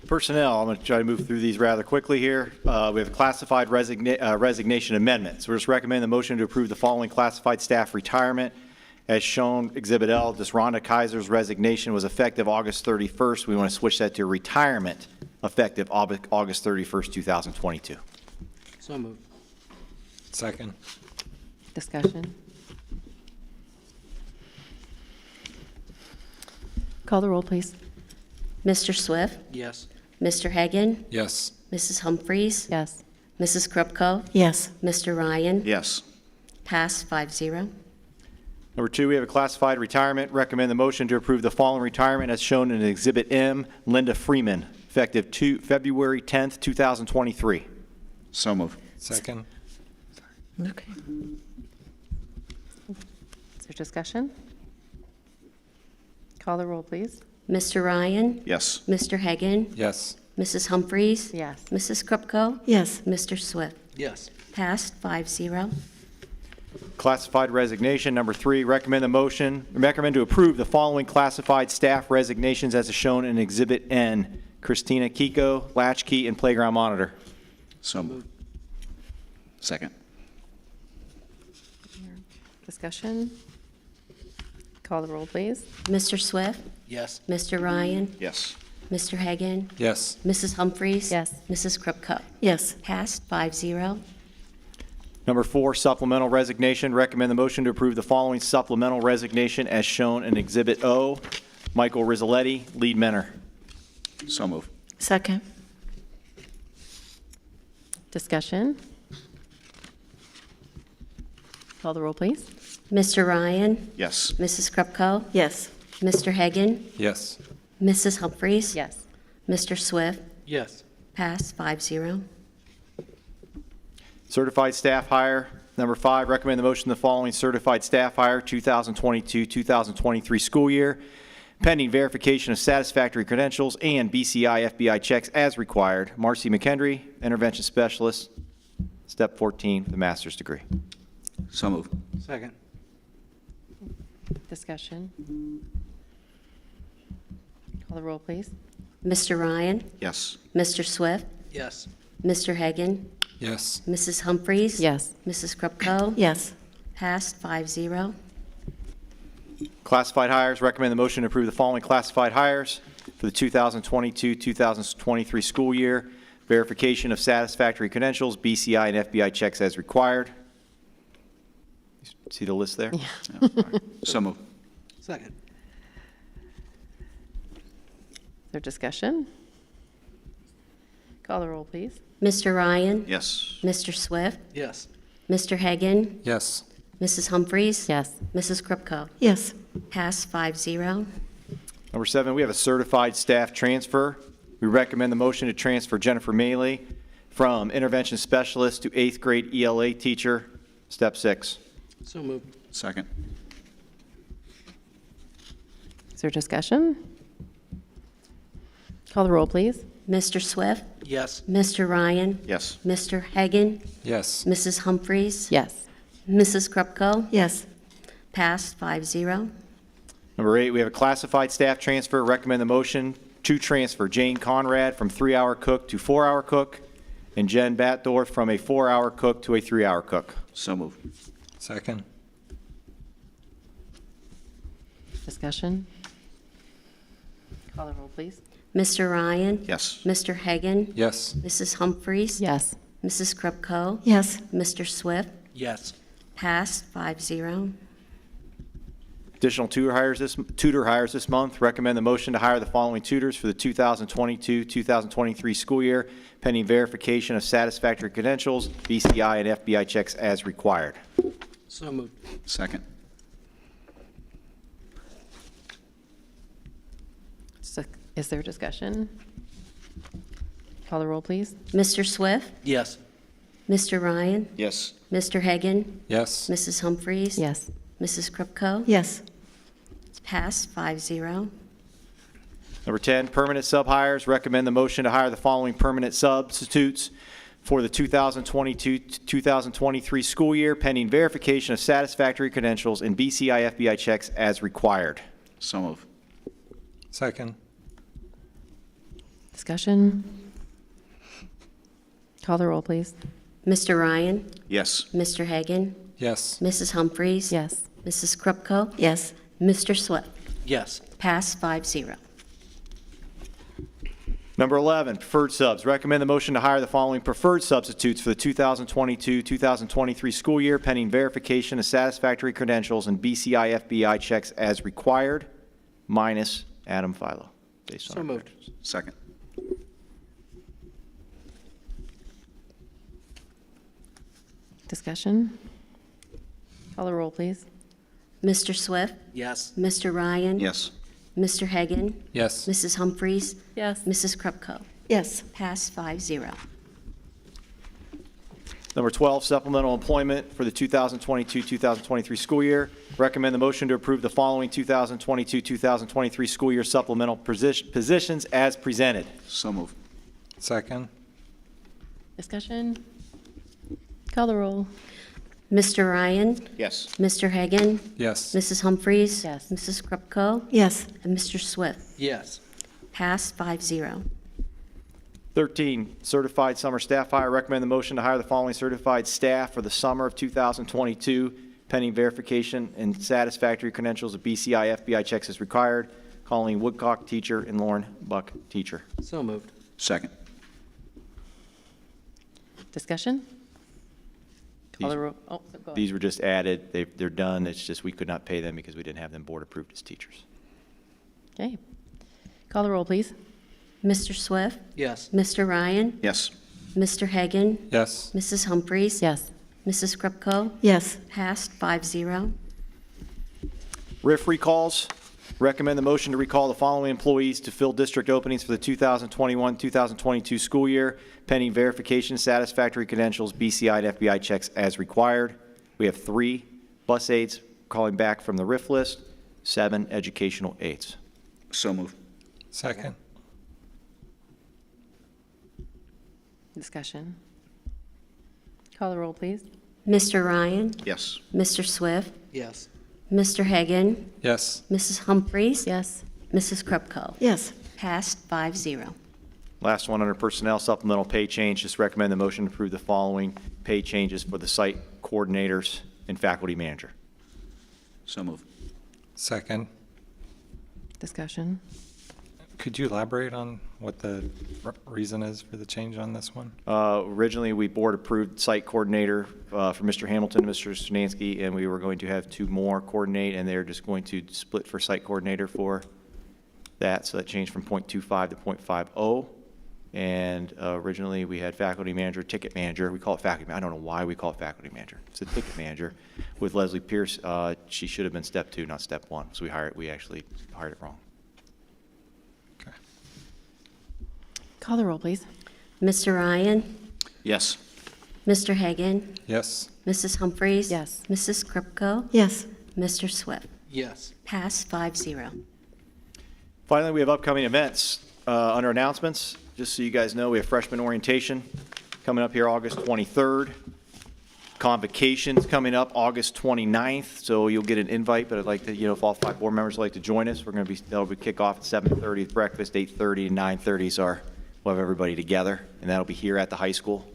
personnel, I'm going to try to move through these rather quickly here. We have classified resignation amendments. We're just recommending the motion to approve the following classified staff retirement. As shown, Exhibit L, just Rhonda Kaiser's resignation was effective August 31st. We want to switch that to retirement effective August 31st, 2022. So moved. Second. Discussion? Call the roll, please. Mr. Swift? Yes. Mr. Hagan? Yes. Mrs. Humphries? Yes. Mrs. Krupko? Yes. Mr. Ryan? Yes. Passed 5-0. Number 2, we have a classified retirement. Recommend the motion to approve the following retirement as shown in Exhibit M, Linda Freeman, effective February 10th, 2023. So move. Second. Okay. Is there discussion? Call the roll, please. Mr. Ryan? Yes. Mr. Hagan? Yes. Mrs. Humphries? Yes. Mrs. Krupko? Yes. Mr. Swift? Yes. Passed 5-0. Classified resignation. Number 3, recommend to approve the following classified staff resignations as shown in Exhibit N. Christina Kiko, latchkey and playground monitor. So moved. Second. Discussion? Call the roll, please. Mr. Swift? Yes. Mr. Ryan? Yes. Mr. Hagan? Yes. Mrs. Humphries? Yes. Mrs. Krupko? Yes. Passed 5-0. Number 4, supplemental resignation. Recommend the motion to approve the following supplemental resignation as shown in Exhibit O. Michael Rizzoletti, lead mentor. So moved. Second. Discussion? Call the roll, please. Mr. Ryan? Yes. Mrs. Krupko? Yes. Mr. Hagan? Yes. Mrs. Humphries? Yes. Mr. Swift? Yes. Passed 5-0. Certified staff hire. Number 5, recommend the motion the following certified staff hire 2022-2023 school year, pending verification of satisfactory credentials and BCI FBI checks as required. Marcy McHenry, intervention specialist, step 14 for the master's degree. So moved. Second. Discussion? Call the roll, please. Mr. Ryan? Yes. Mr. Swift? Yes. Mr. Hagan? Yes. Mrs. Humphries? Yes. Mrs. Krupko? Yes. Passed 5-0. Classified hires, recommend the motion to approve the following classified hires for the 2022-2023 school year, verification of satisfactory credentials, BCI and FBI checks as required. See the list there? Yeah, all right. So moved. Second. Is there discussion? Call the roll, please. Mr. Ryan? Yes. Mr. Swift? Yes. Mr. Hagan? Yes. Mrs. Humphries? Yes. Mrs. Krupko? Yes. Passed 5-0. Number 7, we have a certified staff transfer. We recommend the motion to transfer Jennifer Maley from intervention specialist to 8th grade ELA teacher, step 6. So moved. Second. Is there discussion? Call the roll, please. Mr. Swift? Yes. Mr. Ryan? Yes. Mr. Hagan? Yes. Mrs. Humphries? Yes. Mrs. Krupko? Yes. Passed 5-0. Number 8, we have a classified staff transfer. Recommend the motion to transfer Jane Conrad from 3-hour cook to 4-hour cook, and Jen Batdorf from a 4-hour cook to a 3-hour cook. So moved. Second. Discussion? Call the roll, please. Mr. Ryan? Yes. Mr. Hagan? Yes. Mrs. Humphries? Yes. Mrs. Krupko? Yes. Mr. Swift? Yes. Passed 5-0. Additional tutor hires this month. Recommend the motion to hire the following tutors for the 2022-2023 school year, pending verification of satisfactory credentials, BCI and FBI checks as required. So moved. Second. Is there discussion? Call the roll, please. Mr. Swift? Yes. Mr. Ryan? Yes. Mr. Hagan? Yes. Mrs. Humphries? Yes. Mrs. Krupko? Yes. Passed 5-0. Number 10, permanent sub-hires. Recommend the motion to hire the following permanent substitutes for the 2022-2023 school year, pending verification of satisfactory credentials and BCI FBI checks as required. So moved. Second. Discussion? Call the roll, please. Mr. Ryan? Yes. Mr. Hagan? Yes. Mrs. Humphries? Yes. Mrs. Krupko? Yes. Mr. Swift? Yes. Passed 5-0. Number 11, preferred subs. Recommend the motion to hire the following preferred substitutes for the 2022-2023 school year, pending verification of satisfactory credentials and BCI FBI checks as required, minus Adam Philo. Based on So our moved. credentials. Second. Discussion? Call the roll, please. Mr. Swift? Yes. Mr. Ryan? Yes. Mr. Hagan? Yes. Mrs. Humphries? Yes. Mrs. Krupko? Yes. Passed 5-0. Number 12, supplemental employment for the 2022-2023 school year. Recommend the motion to approve the following 2022-2023 school year supplemental positions as presented. So moved. Second. Discussion? Call the roll. Mr. Ryan? Yes. Mr. Hagan? Yes. Mrs. Humphries? Yes. Mrs. Krupko? Yes. And Mr. Swift? Yes. Passed 5-0. 13, certified summer staff hire. Recommend the motion to hire the following certified staff for the summer of 2022, pending verification and satisfactory credentials of BCI FBI checks as required. Colleen Woodcock, teacher, and Lauren Buck, teacher. So moved. Second. Discussion? Call These- the roll. Oh, go ahead. These were just added. They're done. It's just we could not pay them because we didn't have them board approved as teachers. Okay. Call the roll, please. Mr. Swift? Yes. Mr. Ryan? Yes. Mr. Hagan? Yes. Mrs. Humphries? Yes. Mrs. Krupko? Yes. Passed 5-0. RIF recalls. Recommend the motion to recall the following employees to fill district openings for the 2021-2022 school year, pending verification, satisfactory credentials, BCI and FBI checks as required. We have 3 bus aides calling back from the RIF list, 7 educational aides. So moved. Second. Discussion? Call the roll, please. Mr. Ryan? Yes. Mr. Swift? Yes. Mr. Hagan? Yes. Mrs. Humphries? Yes. Mrs. Krupko? Yes. Passed 5-0. Last one under personnel supplemental pay change, just recommend the motion to approve the following pay changes for the site coordinators and faculty manager. So moved. Second. Discussion? Could you elaborate on what the reason is for the change on this one? Originally, we board approved site coordinator for Mr. Hamilton and Mr. Stonansky, and we were going to have 2 more coordinate, and they're just going to split for site coordinator for that. So that changed from .25 to .50. And originally, we had faculty manager, ticket manager. We call it faculty. I don't know why we call it faculty manager. It's a ticket manager. With Leslie Pierce, she should have been step 2, not step 1. So we actually hired it wrong. Call the roll, please. Mr. Ryan? Yes. Mr. Hagan? Yes. Mrs. Humphries? Yes. Mrs. Krupko? Yes. Mr. Swift? Yes. Passed 5-0. Finally, we have upcoming events under announcements. Just so you guys know, we have freshman orientation coming up here August 23rd. Convocations coming up August 29th, so you'll get an invite, but I'd like to, if all 5 board members would like to join us, that'll be kickoff at 7:30 with breakfast, 8:30 and 9:30 we'll have everybody together, and that'll be here at the high school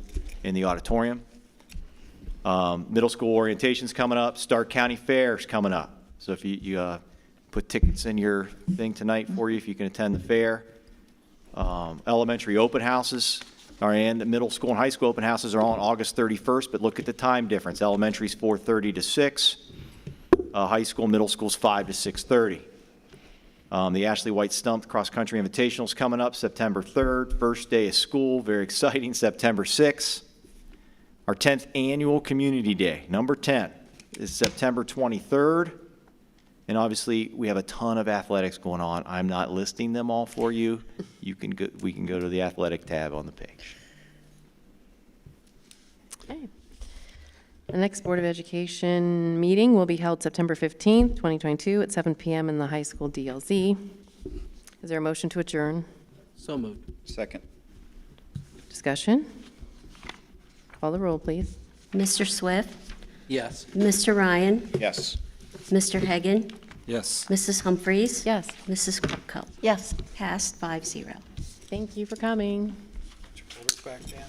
in the auditorium. Middle school orientation's coming up, Stark County Fair's coming up. So if you put tickets in your thing tonight for you, if you can attend the fair. Elementary open houses and the middle school and high school open houses are all on August 31st, but look at the time difference. Elementary's 4:30 to 6, high school, middle school's 5 to 6:30. The Ashley White Stump Cross Country Invitational is coming up September 3rd. First day of school, very exciting, September 6th. Our 10th annual Community Day, number 10, is September 23rd. And obviously, we have a ton of athletics going on. I'm not listing them all for you. We can go to the athletic tab on the page. Okay. The next Board of Education meeting will be held September 15th, 2022 at 7 p.m. in the high school DLZ. Is there a motion to adjourn? So moved. Second. Discussion? Call the roll, please. Mr. Swift? Yes. Mr. Ryan? Yes. Mr. Hagan? Yes. Mrs. Humphries? Yes. Mrs. Krupko? Yes. Passed 5-0. Thank you for coming. Put your folders back down.